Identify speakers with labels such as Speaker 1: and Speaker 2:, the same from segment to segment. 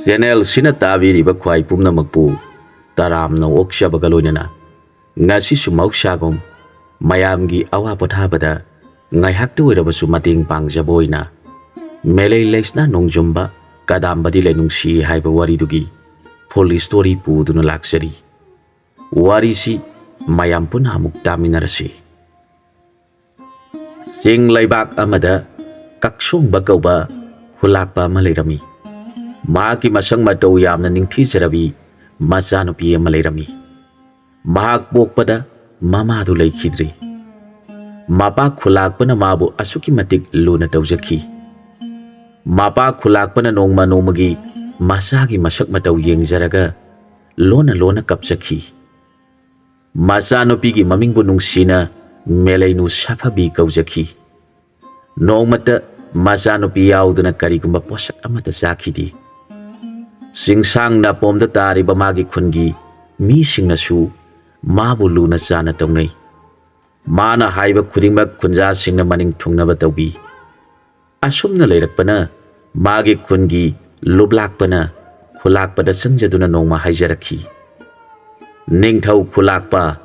Speaker 1: Channel ꯁꯤꯅ ꯇꯥꯕꯤꯔꯤꯕ ꯈ꯭ꯋꯥꯏ ꯄꯨꯝꯅꯃꯛꯄꯨ ꯇꯔꯥꯝꯅ ꯑꯣꯛꯆꯕꯒ ꯂꯣꯏꯅꯅ ꯉꯁꯤꯁꯨ ꯃꯍꯧꯁꯥꯒꯨꯝ ꯃꯌꯥꯝꯒꯤ ꯑꯋꯥ ꯄꯣꯊꯥꯕꯗ ꯉꯥꯏꯍꯥꯛꯇ ꯑꯣꯏꯔꯕꯁꯨ ꯃꯇꯦꯡ ꯄꯥꯡꯖꯕ ꯑꯣꯏꯅ ꯃꯦꯂꯩ ꯂꯩꯁꯅ ꯅꯣꯡꯖꯨꯝꯕ ꯀꯗꯥꯝꯕꯗꯤ ꯂꯩꯅꯨꯡꯁꯤ ꯍꯥꯏꯕ ꯋꯥꯔꯤꯗꯨꯒꯤ ꯐꯨꯜ ꯁ꯭ꯇꯣꯔꯤ ꯄꯨꯗꯨꯅ ꯂꯥꯛꯆꯔꯤ꯫ ꯋꯥꯔꯤꯁꯤ ꯃꯌꯥꯝ ꯄꯨꯟꯅ ꯑꯃꯨꯛ ꯇꯥꯃꯤꯟꯅꯔꯁꯤ꯫ ꯆꯤꯡ ꯂꯩꯕꯥꯛ ꯑꯃꯗ ꯀꯛꯁꯣꯡꯕ ꯀꯧꯕ ꯈꯨꯂꯥꯛꯄ ꯑꯃ ꯂꯩꯔꯝꯃꯤ꯫ ꯃꯍꯥꯛꯀꯤ ꯃꯁꯛ ꯃꯇꯧ ꯌꯥꯝꯅ ꯅꯤꯡꯊꯤꯖꯔꯕꯤ ꯃꯆꯥꯅꯨꯄꯤ ꯑꯃ ꯂꯩꯔꯝꯃꯤ꯫ ꯃꯍꯥꯛ ꯄꯣꯛꯄꯗ ꯃꯃꯥꯗꯨ ꯂꯩꯈꯤꯗ꯭ꯔꯤ꯫ ꯃꯄꯥ ꯈꯨꯂꯥꯛꯄꯅ ꯃꯥꯕꯨ ꯑꯁꯨꯛꯀꯤ ꯃꯇꯤꯛ ꯂꯨꯅ ꯇꯧꯖꯈꯤ꯫ ꯃꯄꯥ ꯈꯨꯂꯥꯛꯄꯅ ꯅꯣꯡꯃ ꯅꯣꯡꯃꯒꯤ ꯃꯆꯥꯒꯤ ꯃꯁꯛ ꯃꯇꯧ ꯌꯦꯡꯖꯔꯒ ꯂꯣꯟꯅ ꯂꯣꯟꯅ ꯀꯞꯆꯈꯤ꯫ ꯃꯆꯥꯅꯨꯄꯤꯒꯤ ꯃꯃꯤꯡꯕꯨ ꯅꯨꯡꯁꯤꯅ ꯃꯦꯂꯩꯅꯨ ꯁꯥꯐꯕꯤ ꯀꯧꯖꯈꯤ꯫ ꯅꯣꯡꯃꯇ ꯃꯆꯥꯅꯨꯄꯤ ꯌꯥꯎꯗꯅ ꯀꯔꯤꯒꯨꯝꯕ ꯄꯣꯠꯁꯛ ꯑꯃꯠꯇ ꯆꯥꯈꯤꯗꯦ꯫ ꯆꯤꯡꯁꯥꯡ ꯅꯥꯄꯣꯝꯗ ꯇꯥꯔꯤꯕ ꯃꯥꯒꯤ ꯈꯨꯟꯒꯤ ꯃꯤꯁꯤꯡꯅꯁꯨ ꯃꯥꯕꯨ ꯂꯨꯅ ꯆꯥꯅ ꯇꯧꯅꯩ꯫ ꯃꯥꯅ ꯍꯥꯏꯕ ꯈꯨꯗꯤꯡꯃꯛ ꯈꯨꯟꯖꯥꯁꯤꯡꯅ ꯃꯅꯤꯡ ꯊꯨꯡꯅꯕ ꯇꯧꯕꯤ꯫ ꯑꯁꯨꯝꯅ ꯂꯩꯔꯛꯄꯅ ꯃꯥꯒꯤ ꯈꯨꯟꯒꯤ ꯂꯨꯞꯂꯥꯛꯄꯅ ꯈꯨꯂꯥꯛꯄꯗ ꯆꯪꯖꯗꯨꯅ ꯅꯣꯡꯃ ꯍꯥꯏꯖꯔꯛꯈꯤ, "ꯅꯤꯡꯊꯧ ꯈꯨꯂꯥꯛꯄ,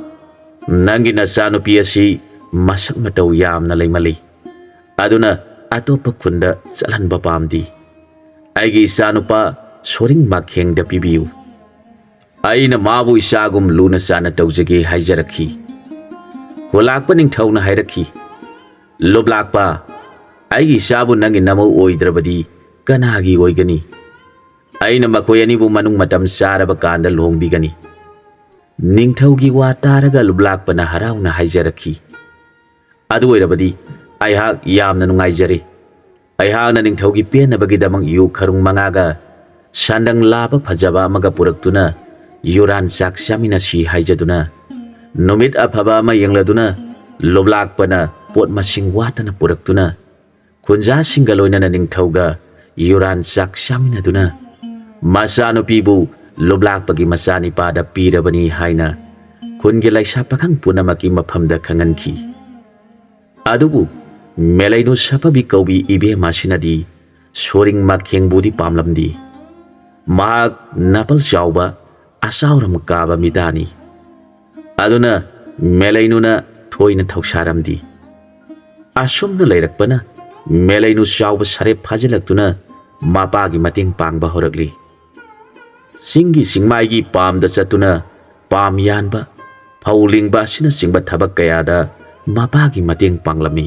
Speaker 1: ꯅꯪꯒꯤ ꯅꯆꯥꯅꯨꯄꯤ ꯑꯁꯤ ꯃꯁꯛ ꯃꯇꯧ ꯌꯥꯝꯅ ꯂꯩꯃꯜꯂꯤ, ꯑꯗꯨꯅ ꯑꯇꯣꯞꯄ ꯈꯨꯟꯗ ꯆꯠꯍꯟꯕ ꯄꯥꯝꯗꯦ꯫ ꯑꯩꯒꯤ ꯏꯆꯥꯅꯨꯄꯥ ꯁꯣꯔꯤꯡ ꯃꯥꯈꯦꯡꯗ ꯄꯤꯕꯤꯌꯨ꯫ ꯑꯩꯅ ꯃꯥꯕꯨ ꯏꯆꯥꯒꯨꯝ ꯂꯨꯅ ꯆꯥꯅ ꯇꯧꯖꯒꯦ" ꯍꯥꯏꯖꯔꯛꯈꯤ꯫ ꯈꯨꯂꯥꯛꯄ ꯅꯤꯡꯊꯧꯅ ꯍꯥꯏꯔꯛꯈꯤ, "ꯂꯨꯞꯂꯥꯛꯄ, ꯑꯩꯒꯤ ꯏꯆꯥꯕꯨ ꯅꯪꯒꯤ ꯅꯃꯧ ꯑꯣꯏꯗ꯭ꯔꯕꯗꯤ ꯀꯅꯥꯒꯤ ꯑꯣꯏꯒꯅꯤ? ꯑꯩꯅ ꯃꯈꯣꯏ ꯑꯅꯤꯕꯨ ꯃꯅꯨꯡ ꯃꯇꯝ ꯆꯥꯔꯕ ꯀꯥꯟꯗ ꯂꯨꯍꯣꯡꯕꯤꯒꯅꯤ"꯫ ꯅꯤꯡꯊꯧꯒꯤ ꯋꯥ ꯇꯥꯔꯒ ꯂꯨꯞꯂꯥꯛꯄꯅ ꯍꯔꯥꯎꯅ ꯍꯥꯏꯖꯔꯛꯈꯤ, "ꯑꯗꯨ ꯑꯣꯏꯔꯕꯗꯤ ꯑꯩꯍꯥꯛ ꯌꯥꯝꯅ ꯅꯨꯡꯉꯥꯏꯖꯔꯦ꯫ ꯑꯩꯍꯥꯛꯅ ꯅꯤꯡꯊꯧꯒꯤ ꯄꯦꯟꯅꯕꯒꯤꯗꯃꯛ ꯌꯨ ꯈꯔꯨꯡ ꯃꯉꯥꯒ ꯁꯟꯗꯪ ꯂꯥꯕ ꯐꯖꯕ ꯑꯃꯒ ꯄꯨꯔꯛꯇꯨꯅ ꯌꯨꯔꯥꯟ ꯆꯥꯛ ꯆꯥꯃꯤꯟꯅꯁꯤ" ꯍꯥꯏꯖꯗꯨꯅ ꯅꯨꯃꯤꯠ ꯑꯐꯕ ꯑꯃ ꯌꯦꯡꯂꯗꯨꯅ ꯂꯨꯞꯂꯥꯛꯄꯅ ꯄꯣꯠ ꯃꯁꯤꯡ ꯋꯥꯠꯇꯅ ꯄꯨꯔꯛꯇꯨꯅ ꯈꯨꯟꯖꯥꯁꯤꯡꯒ ꯂꯣꯏꯅꯅ ꯅꯤꯡꯊꯧꯒ ꯌꯨꯔꯥꯟ ꯆꯥꯛ ꯆꯥꯃꯤꯟꯅꯗꯨꯅ ꯃꯆꯥꯅꯨꯄꯤꯕꯨ ꯂꯨꯞꯂꯥꯛꯄꯒꯤ ꯃꯆꯥꯅꯤꯄꯥꯗ ꯄꯤꯔꯕꯅꯤ ꯍꯥꯏꯅ ꯈꯨꯟꯒꯤ ꯂꯩꯁꯥ ꯄꯥꯈꯪ ꯄꯨꯝꯅꯃꯛꯀꯤ ꯃꯐꯝꯗ ꯈꯪꯍꯟꯈꯤ꯫ ꯑꯗꯨꯕꯨ ꯃꯦꯂꯩꯅꯨ ꯁꯥꯐꯕꯤ ꯀꯧꯕꯤ ꯏꯕꯦꯝꯃꯁꯤꯅꯗꯤ ꯁꯣꯔꯤꯡ ꯃꯥꯈꯦꯡꯕꯨꯗꯤ ꯄꯥꯝꯂꯝꯗꯦ꯫ ꯃꯍꯥꯛ ꯅꯥꯄꯜ ꯆꯥꯎꯕ ꯑꯆꯥꯎꯔꯝ ꯀꯥꯕ ꯃꯤꯗꯥꯅꯤ꯫ ꯑꯗꯨꯅ ꯃꯦꯂꯩꯅꯨꯅ ꯊꯣꯏꯅ ꯊꯧꯁꯥꯔꯝꯗꯦ꯫ ꯑꯁꯨꯝꯅ ꯂꯩꯔꯛꯄꯅ ꯃꯦꯂꯩꯅꯨ ꯆꯥꯎꯕ ꯁꯥꯔꯦꯞ ꯐꯥꯖꯤꯜꯂꯛꯇꯨꯅ ꯃꯄꯥꯒꯤ ꯃꯇꯦꯡ ꯄꯥꯡꯕ ꯍꯧꯔꯛꯂꯤ꯫ ꯆꯤꯡꯒꯤ ꯆꯤꯡꯃꯥꯏꯒꯤ ꯄꯥꯝꯗ ꯆꯠꯇꯨꯅ ꯄꯥꯝ ꯌꯥꯟꯕ, ꯐꯧ ꯂꯤꯡꯕ ꯑꯁꯤꯅꯆꯤꯡꯕ ꯊꯕꯛ ꯀꯌꯥꯗ ꯃꯄꯥꯒꯤ ꯃꯇꯦꯡ ꯄꯥꯡꯂꯝꯃꯤ꯫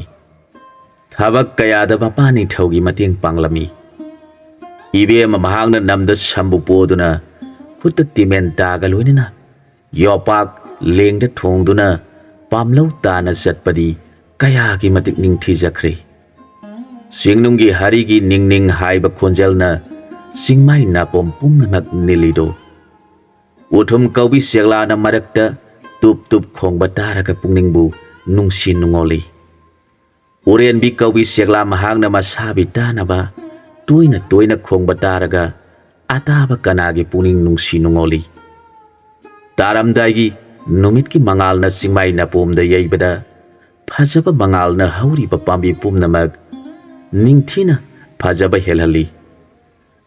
Speaker 1: ꯊꯕꯛ ꯀꯌꯥꯗ ꯃꯄꯥ ꯅꯤꯡꯊꯧꯒꯤ ꯃꯇꯦꯡ ꯄꯥꯡꯂꯝꯃꯤ꯫ ꯏꯕꯦꯝꯃ ꯃꯍꯥꯛꯅ ꯅꯝꯗ ꯁꯝꯕꯨ ꯄꯣꯗꯨꯅ ꯈꯨꯠꯇ ꯇꯤꯃꯦꯟꯇꯥꯒ ꯂꯣꯏꯅꯅ ꯌꯣꯄꯥꯛ ꯂꯦꯡꯗ ꯊꯣꯡꯗꯨꯅ ꯄꯥꯝꯂꯧ ꯇꯥꯅ ꯆꯠꯄꯗꯤ ꯀꯌꯥꯒꯤ ꯃꯇꯤꯛ ꯅꯤꯡꯊꯤꯖꯈ꯭ꯔꯦ꯫ ꯆꯤꯡꯅꯨꯡꯒꯤ ꯍꯔꯤꯒꯤ ꯅꯤꯡ ꯅꯤꯡ ꯍꯥꯏꯕ ꯈꯣꯟꯖꯦꯜꯅ ꯆꯤꯡꯃꯥꯏ ꯅꯥꯄꯣꯝ ꯄꯨꯝꯅꯃꯛ ꯅꯤꯜꯂꯤꯗꯣ꯫ ꯎꯊꯨꯝ ꯀꯧꯕꯤ ꯆꯦꯛꯂꯥꯅ ꯃꯔꯛꯇ ꯇꯨꯞ ꯇꯨꯞ ꯈꯣꯡꯕ ꯇꯥꯔꯒ ꯄꯨꯛꯅꯤꯡꯕꯨ ꯅꯨꯡꯁꯤ ꯅꯨꯡꯉꯣꯜꯂꯤ꯫ ꯎꯔꯦꯟꯕꯤ ꯀꯧꯕꯤ ꯆꯦꯛꯂꯥ ꯃꯍꯥꯛꯅ ꯃꯁꯥꯕꯤ ꯇꯥꯅꯕ ꯇꯣꯏꯅ ꯇꯣꯏꯅ ꯈꯣꯡꯕ ꯇꯥꯔꯒ ꯑꯇꯥꯕ ꯀꯅꯥꯒꯤ ꯄꯨꯛꯅꯤꯡ ꯅꯨꯡꯁꯤ ꯅꯨꯡꯉꯣꯜꯂꯤ꯫ ꯇꯥꯔꯝꯗꯥꯏꯒꯤ ꯅꯨꯃꯤꯠꯀꯤ ꯃꯉꯥꯜꯅ ꯆꯤꯡꯃꯥꯏ ꯅꯥꯄꯣꯝꯗ ꯌꯩꯕꯗ ꯐꯖꯕ ꯃꯉꯥꯜꯅ ꯍꯧꯔꯤꯕ ꯄꯥꯝꯕꯤ ꯄꯨꯝꯅꯃꯛ ꯅꯤꯡꯊꯤꯅ ꯐꯖꯕ ꯍꯦꯜꯍꯜꯂꯤ꯫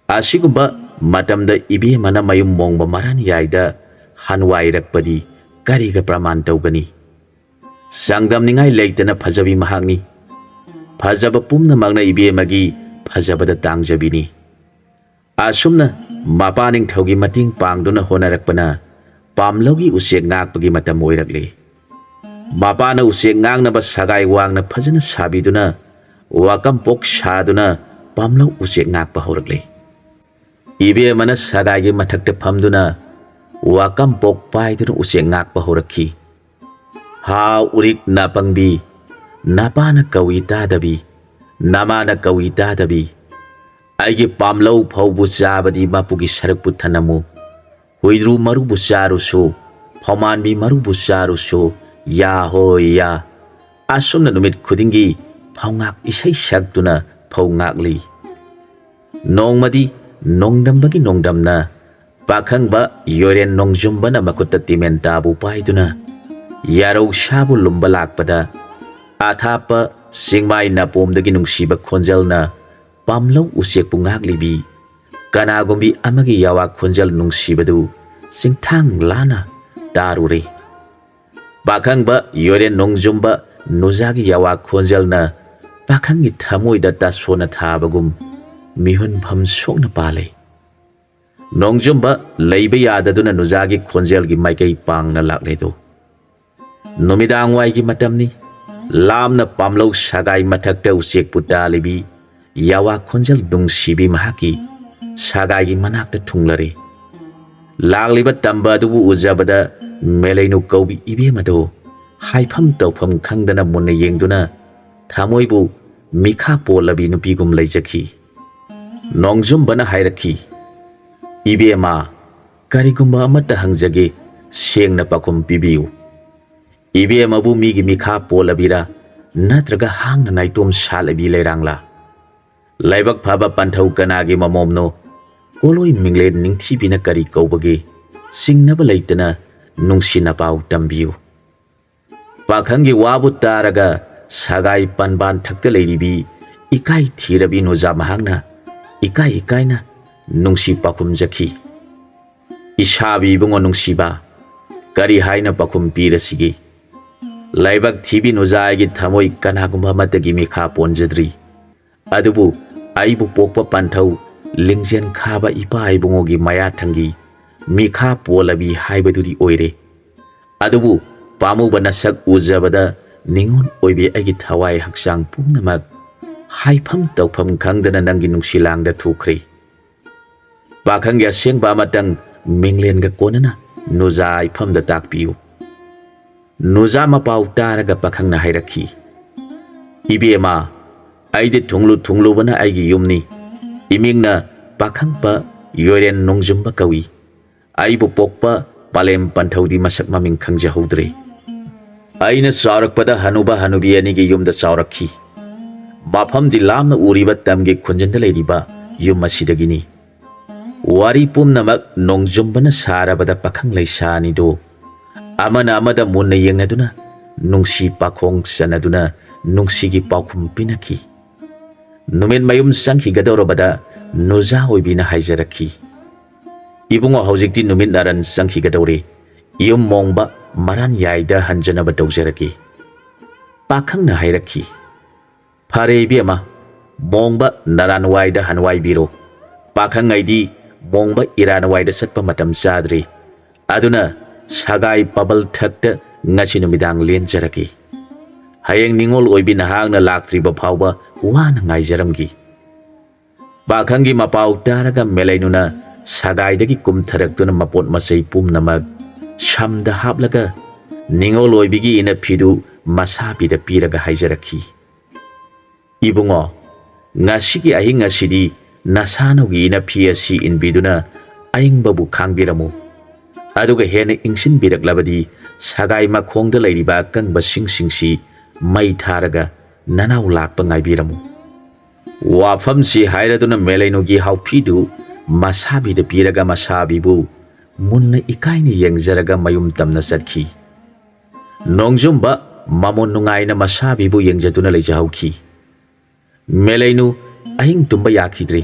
Speaker 1: ꯑꯁꯤꯒꯨꯝꯕ ꯃꯇꯝꯗ ꯏꯕꯦꯝꯃꯅ ꯃꯌꯨꯝ ꯃꯣꯡꯕ ꯃꯔꯥꯟꯌꯥꯏꯗ ꯍꯟꯋꯥꯏꯔꯛꯄꯗꯤ ꯀꯔꯤꯒ ꯄ꯭ꯔꯃꯥꯟ ꯇꯧꯒꯅꯤ? ꯆꯥꯡꯗꯝꯅꯤꯡꯉꯥꯏ ꯂꯩꯇꯅ ꯐꯖꯕꯤ ꯃꯍꯥꯛꯅꯤ꯫ ꯐꯖꯕ ꯄꯨꯝꯅꯃꯛꯅ ꯏꯕꯦꯝꯃꯒꯤ ꯐꯖꯕꯗ ꯇꯥꯡꯖꯕꯤꯅꯤ꯫ ꯑꯁꯨꯝꯅ ꯃꯄꯥ ꯅꯤꯡꯊꯧꯒꯤ ꯃꯇꯦꯡ ꯄꯥꯡꯗꯨꯅ ꯍꯣꯠꯅꯔꯛꯄꯅ ꯄꯥꯝꯂꯧꯒꯤ ꯎꯆꯦꯛ ꯉꯥꯛꯄꯒꯤ ꯃꯇꯝ ꯑꯣꯏꯔꯛꯂꯤ꯫ ꯃꯄꯥꯅ ꯎꯆꯦꯛ ꯉꯥꯛꯅꯕ ꯁꯒꯥꯏ ꯋꯥꯡꯅ ꯐꯖꯅ ꯁꯥꯕꯤꯗꯨꯅ ꯋꯥꯀꯝꯄꯣꯛ ꯁꯥꯗꯨꯅ ꯄꯥꯝꯂꯧ ꯎꯆꯦꯛ ꯉꯥꯛꯄ ꯍꯧꯔꯛꯂꯤ꯫ ꯏꯕꯦꯝꯃꯅ ꯁꯒꯥꯏꯒꯤ ꯃꯊꯛꯇ ꯐꯝꯗꯨꯅ ꯋꯥꯀꯝꯄꯣꯛ ꯄꯥꯏꯗꯨꯅ ꯎꯆꯦꯛ ꯉꯥꯛꯄ ꯍꯧꯔꯛꯈꯤ꯫ "ꯍꯥ ꯎꯔꯤꯛ ꯅꯥꯄꯪꯕꯤ, ꯅꯄꯥꯅ ꯀꯧꯏ ꯇꯥꯗꯕꯤ, ꯅꯃꯥꯅ ꯀꯧꯏ ꯇꯥꯗꯕꯤ, ꯑꯩꯒꯤ ꯄꯥꯝꯂꯧ ꯐꯧꯕꯨ ꯆꯥꯕꯗꯤ ꯃꯄꯨꯒꯤ ꯁꯔꯨꯛꯄꯨ ꯊꯅꯝꯃꯨ, ꯍꯨꯏꯗ꯭ꯔꯨ ꯃꯔꯨꯕꯨ ꯆꯥꯔꯨꯁꯨ, ꯐꯧꯃꯥꯟꯕꯤ ꯃꯔꯨꯕꯨ ꯆꯥꯔꯨꯁꯨ, ꯌꯥ ꯍꯣꯏ ꯌꯥ"꯫ ꯑꯁꯨꯝꯅ ꯅꯨꯃꯤꯠ ꯈꯨꯗꯤꯡꯒꯤ ꯐꯧꯉꯥꯛ ꯏꯁꯩ ꯁꯛꯇꯨꯅ ꯐꯧ ꯉꯥꯛꯂꯤ꯫ ꯅꯣꯡꯃꯗꯤ ꯅꯣꯡꯗꯝꯕꯒꯤ ꯅꯣꯡꯗꯝꯅ ꯄꯥꯈꯪꯕ ꯌꯣꯏꯔꯦꯟ ꯅꯣꯡꯖꯨꯝꯕꯅ ꯃꯈꯨꯠꯇ ꯇꯤꯃꯦꯟꯇꯥꯕꯨ ꯄꯥꯏꯗꯨꯅ ꯌꯥꯔꯧ ꯁꯥꯕꯨ ꯂꯨꯝꯕ ꯂꯥꯛꯄꯗ ꯑꯊꯥꯞꯄ ꯆꯤꯡꯃꯥꯏ ꯅꯥꯄꯣꯝꯗꯒꯤ ꯅꯨꯡꯁꯤꯕ ꯈꯣꯟꯖꯦꯜꯅ ꯄꯥꯝꯂꯧ ꯎꯆꯦꯛꯄꯨ ꯉꯥꯛꯂꯤꯕꯤ ꯀꯅꯥꯒꯨꯝꯕꯤ ꯑꯃꯒꯤ ꯌꯥꯋꯥ ꯈꯣꯟꯖꯦꯜ ꯅꯨꯡꯁꯤꯕꯗꯨ ꯆꯤꯡꯊꯥꯡ ꯂꯥꯅ ꯇꯥꯔꯨꯔꯦ꯫ ꯄꯥꯈꯪꯕ ꯌꯣꯏꯔꯦꯟ ꯅꯣꯡꯖꯨꯝꯕ ꯅꯨꯖꯥꯒꯤ ꯌꯥꯋꯥ ꯈꯣꯟꯖꯦꯜꯅ ꯄꯥꯈꯪꯒꯤ ꯊꯃꯣꯏꯗ ꯇꯥꯁꯣꯟꯅ ꯊꯥꯕꯒꯨꯝ ꯃꯤꯍꯨꯟꯐꯝ ꯁꯣꯛꯅ ꯄꯥꯜꯂꯦ꯫ ꯅꯣꯡꯖꯨꯝꯕ ꯂꯩꯕ ꯌꯥꯗꯗꯨꯅ ꯅꯨꯖꯥꯒꯤ ꯈꯣꯟꯖꯦꯜꯒꯤ ꯃꯥꯏꯀꯩ ꯄꯥꯡꯅ ꯂꯥꯛꯂꯦꯗꯣ꯫ ꯅꯨꯃꯤꯗꯥꯡꯋꯥꯏꯒꯤ ꯃꯇꯝꯅꯤ꯫ ꯂꯥꯞꯅ ꯄꯥꯝꯂꯧ ꯁꯒꯥꯏ ꯃꯊꯛꯇ ꯎꯆꯦꯛꯄꯨ ꯇꯥꯜꯂꯤꯕꯤ ꯌꯥꯋꯥ ꯈꯣꯟꯖꯦꯜ ꯅꯨꯡꯁꯤꯕꯤ ꯃꯍꯥꯛꯀꯤ ꯁꯒꯥꯏꯒꯤ ꯃꯅꯥꯛꯇ ꯊꯨꯡꯂꯔꯦ꯫ ꯂꯥꯛꯂꯤꯕ ꯇꯝꯕ ꯑꯗꯨꯕꯨ ꯎꯖꯕꯗ ꯃꯦꯂꯩꯅꯨ ꯀꯧꯕꯤ ꯏꯕꯦꯝꯃꯗꯣ ꯍꯥꯏꯐꯝ ꯇꯧꯐꯝ ꯈꯪꯗꯅ ꯃꯨꯟꯅ ꯌꯦꯡꯗꯨꯅ ꯊꯃꯣꯏꯕꯨ ꯃꯤꯈꯥ ꯄꯣꯜꯂꯕꯤ ꯅꯨꯄꯤꯒꯨꯝ ꯂꯩꯖꯈꯤ꯫ ꯅꯣꯡꯖꯨꯝꯕꯅ ꯍꯥꯏꯔꯛꯈꯤ, "ꯏꯕꯦꯝꯃ, ꯀꯔꯤꯒꯨꯝꯕ ꯑꯃꯠꯇ ꯍꯪꯖꯒꯦ, ꯁꯦꯡꯅ ꯄꯥꯎꯈꯨꯝ ꯄꯤꯕꯤꯌꯨ꯫ ꯏꯕꯦꯝꯃꯕꯨ ꯃꯤꯒꯤ ꯃꯤꯈꯥ ꯄꯣꯜꯂꯕꯤꯔꯥ ꯅꯠꯇ꯭ꯔꯒ ꯍꯥꯡꯅ ꯅꯥꯏꯇꯣꯝ ꯁꯥꯠꯂꯕꯤ ꯂꯩꯔꯥꯡꯂꯥ? ꯂꯥꯏꯕꯛ ꯐꯕ ꯄꯟꯊꯧ ꯀꯅꯥꯒꯤ ꯃꯃꯣꯝꯅꯣ? ꯀꯣꯂꯣꯏ ꯃꯤꯡꯂꯦꯟ ꯅꯤꯡꯊꯤꯕꯤꯅ ꯀꯔꯤ ꯀꯧꯕꯒꯦ? ꯆꯤꯡꯅꯕ ꯂꯩꯇꯅ ꯅꯨꯡꯁꯤꯅ ꯄꯥꯎ ꯇꯝꯕꯤꯌꯨ." ꯄꯥꯈꯪꯒꯤ ꯋꯥꯕꯨ ꯇꯥꯔꯒ ꯁꯒꯥꯏ ꯄꯥꯟꯕꯥꯟ ꯊꯛꯇ ꯂꯩꯔꯤꯕꯤ ꯏꯀꯥꯏ ꯊꯤꯔꯕꯤ ꯅꯨꯖꯥ ꯃꯍꯥꯛꯅ ꯏꯀꯥꯏ ꯏꯀꯥꯏꯅ ꯅꯨꯡꯁꯤ ꯄꯥꯎꯈꯨꯝꯖꯈꯤ꯫ "ꯏꯁꯥꯕꯤ ꯏꯕꯨꯡꯉꯣ ꯅꯨꯡꯁꯤꯕ, ꯀꯔꯤ ꯍꯥꯏꯅ ꯄꯥꯎꯈꯨꯝ ꯄꯤꯔꯁꯤꯒꯦ? ꯂꯥꯏꯕꯛ ꯊꯤꯕꯤ ꯅꯨꯖꯥ ꯑꯩꯒꯤ ꯊꯃꯣꯏ ꯀꯅꯥꯒꯨꯝꯕ ꯑꯃꯠꯇꯒꯤ ꯃꯤꯈꯥ ꯄꯣꯟꯖꯗ꯭ꯔꯤ꯫ ꯑꯗꯨꯕꯨ ꯑꯩꯕꯨ ꯄꯣꯛꯄ ꯄꯟꯊꯧ ꯂꯤꯡꯖꯦꯜ ꯈꯥꯕ ꯏꯄꯥ ꯏꯕꯨꯡꯉꯣꯒꯤ ꯃꯌꯥꯊꯪꯒꯤ ꯃꯤꯈꯥ ꯄꯣꯜꯂꯕꯤ ꯍꯥꯏꯕꯗꯨꯗꯤ ꯑꯣꯏꯔꯦ꯫ ꯑꯗꯨꯕꯨ ꯄꯥꯝꯃꯨꯕ ꯅꯁꯛ ꯎꯖꯕꯗ ꯅꯤꯉꯣꯜ ꯑꯣꯏꯕꯤ ꯑꯩꯒꯤ ꯊꯋꯥꯏ ꯍꯛꯆꯥꯡ ꯄꯨꯝꯅꯃꯛ ꯍꯥꯏꯐꯝ ꯇꯧꯐꯝ ꯈꯪꯗꯅ ꯅꯪꯒꯤ ꯅꯨꯡꯁꯤꯂꯥꯡꯗ ꯊꯨꯈ꯭ꯔꯦ." ꯄꯥꯈꯪꯒꯤ ꯑꯁꯦꯡꯕ ꯑꯃꯇꯪ ꯃꯤꯡꯂꯦꯟꯒ ꯀꯣꯟꯅꯅ ꯅꯨꯖꯥ ꯏꯐꯝꯗ ꯇꯥꯛꯄꯤꯌꯨ꯫ ꯅꯨꯖꯥ ꯃꯄꯥꯎ ꯇꯥꯔꯒ ꯄꯥꯈꯪꯅ ꯍꯥꯏꯔꯛꯈꯤ, "ꯏꯕꯦꯝꯃ, ꯑꯩꯗꯤ ꯊꯨꯡꯂꯨ ꯊꯨꯡꯂꯨꯕꯅ ꯑꯩꯒꯤ ꯌꯨꯝꯅꯤ꯫ ꯏꯃꯤꯡꯅ ꯄꯥꯈꯪꯄ ꯌꯣꯏꯔꯦꯟ ꯅꯣꯡꯖꯨꯝꯕ ꯀꯧꯏ꯫ ꯑꯩꯕꯨ ꯄꯣꯛꯄ ꯄꯥꯂꯦꯝ ꯄꯟꯊꯧꯗꯤ ꯃꯁꯛ ꯃꯃꯤꯡ ꯈꯪꯖꯍꯧꯗ꯭ꯔꯦ꯫ ꯑꯩꯅ ꯆꯥꯎꯔꯛꯄꯗ ꯍꯅꯨꯕ ꯍꯅꯨꯕꯤ ꯑꯅꯤꯒꯤ ꯌꯨꯝꯗ ꯆꯥꯎꯔꯛꯈꯤ꯫ ꯃꯐꯝꯗꯤ ꯂꯥꯞꯅ ꯎꯔꯤꯕ ꯇꯝꯒꯤ ꯈꯨꯟꯖꯤꯟꯗ ꯂꯩꯔꯤꯕ ꯌꯨꯝ ꯑꯁꯤꯗꯒꯤꯅꯤ꯫ ꯋꯥꯔꯤ ꯄꯨꯝꯅꯃꯛ ꯅꯣꯡꯖꯨꯝꯕꯅ ꯁꯥꯔꯕꯗ ꯄꯥꯈꯪ ꯂꯩꯁꯥ ꯑꯅꯤꯗꯨ ꯑꯃꯅ ꯑꯃꯗ ꯃꯨꯟꯅ ꯌꯦꯡꯅꯗꯨꯅ ꯅꯨꯡꯁꯤ ꯄꯥꯈꯣꯡ ꯆꯟꯅꯗꯨꯅ ꯅꯨꯡꯁꯤꯒꯤ ꯄꯥꯎꯈꯨꯝ ꯄꯤꯅꯈꯤ꯫ ꯅꯨꯃꯤꯠ ꯃꯌꯨꯝ ꯆꯪꯈꯤꯒꯗꯧꯔꯕꯗ ꯅꯨꯖꯥ ꯑꯣꯏꯕꯤꯅ ꯍꯥꯏꯖꯔꯛꯈꯤ, "ꯏꯕꯨꯡꯉꯣ, ꯍꯧꯖꯤꯛꯇꯤ ꯅꯨꯃꯤꯠ ꯅꯥꯔꯟ ꯆꯪꯈꯤꯒꯗꯧꯔꯦ꯫ ꯌꯨꯝ ꯃꯣꯡꯕ ꯃꯔꯥꯟ ꯌꯥꯏꯗ ꯍꯟꯖꯅꯕ ꯇꯧꯖꯔꯒꯦ." ꯄꯥꯈꯪꯅ ꯍꯥꯏꯔꯛꯈꯤ, "ꯐꯔꯦ ꯏꯕꯦꯝꯃ, ꯃꯣꯡꯕ ꯅꯔꯥꯟꯋꯥꯏꯗ ꯍꯟꯋꯥꯏꯕꯤꯔꯣ꯫ ꯄꯥꯈꯪꯉꯩꯗꯤ ꯃꯣꯡꯕ ꯏꯔꯥꯟꯋꯥꯏꯗ ꯆꯠꯄ ꯃꯇꯝ ꯆꯥꯗ꯭ꯔꯦ꯫ ꯑꯗꯨꯅ ꯁꯒꯥꯏ ꯄꯥꯕꯜ ꯊꯛꯇ ꯉꯁꯤ ꯅꯨꯃꯤꯗꯥꯡ ꯂꯦꯟꯖꯔꯒꯦ꯫ ꯍꯌꯦꯡ ꯅꯤꯉꯣꯜ ꯑꯣꯏꯕꯤ ꯅꯍꯥꯛꯅ ꯂꯥꯛꯇ꯭ꯔꯤꯕ ꯐꯥꯎꯕ ꯋꯥꯅ ꯉꯥꯏꯖꯔꯝꯒꯤ." ꯄꯥꯈꯪꯒꯤ ꯃꯄꯥꯎ ꯇꯥꯔꯒ ꯃꯦꯂꯩꯅꯨꯅ ꯁꯒꯥꯏꯗꯒꯤ ꯀꯨꯝꯊꯔꯛꯇꯨꯅ ꯃꯄꯣꯠ ꯃꯆꯩ ꯄꯨꯝꯅꯃꯛ ꯁꯝꯗ ꯍꯥꯞꯂꯒ ꯅꯤꯉꯣꯜ ꯑꯣꯏꯕꯤꯒꯤ ꯏꯅꯐꯤꯗꯨ ꯃꯁꯥꯕꯤꯗ ꯄꯤꯔꯒ ꯍꯥꯏꯖꯔꯛꯈꯤ, "ꯏꯕꯨꯡꯉꯣ, ꯉꯁꯤꯒꯤ ꯑꯍꯤꯡ ꯑꯁꯤꯗꯤ ꯅꯁꯥꯅꯧꯒꯤ ꯏꯅꯐꯤ ꯑꯁꯤ ꯏꯟꯕꯤꯗꯨꯅ ꯑꯏꯪꯕꯕꯨ ꯈꯥꯡꯕꯤꯔꯝꯃꯨ꯫ ꯑꯗꯨꯒ ꯍꯦꯟꯅ ꯏꯪꯁꯤꯟꯕꯤꯔꯛꯂꯕꯗꯤ ꯁꯒꯥꯏ ꯃꯈꯣꯡꯗ ꯂꯩꯔꯤꯕ ꯑꯀꯪꯕ ꯁꯤꯡꯁꯤ ꯃꯩ ꯊꯥꯔꯒ ꯅꯅꯥꯎ ꯂꯥꯛꯄ ꯉꯥꯏꯕꯤꯔꯝꯃꯨ." ꯋꯥꯐꯝꯁꯤ ꯍꯥꯏꯔꯗꯨꯅ ꯃꯦꯂꯩꯅꯨꯒꯤ ꯍꯥꯎꯐꯤꯗꯨ ꯃꯁꯥꯕꯤꯗ ꯄꯤꯔꯒ ꯃꯁꯥꯕꯤꯕꯨ ꯃꯨꯟꯅ ꯏꯀꯥꯏꯅ ꯌꯦꯡꯖꯔꯒ ꯃꯌꯨꯝ ꯇꯝꯅ ꯆꯠꯈꯤ꯫ ꯅꯣꯡꯖꯨꯝꯕ ꯃꯃꯣꯟ ꯅꯨꯡꯉꯥꯏꯅ ꯃꯁꯥꯕꯤꯕꯨ ꯌꯦꯡꯖꯗꯨꯅ ꯂꯩꯖꯍꯧꯈꯤ꯫ ꯃꯦꯂꯩꯅꯨ ꯑꯍꯤꯡ ꯇꯨꯝꯕ ꯌꯥꯈꯤꯗ꯭ꯔꯦ꯫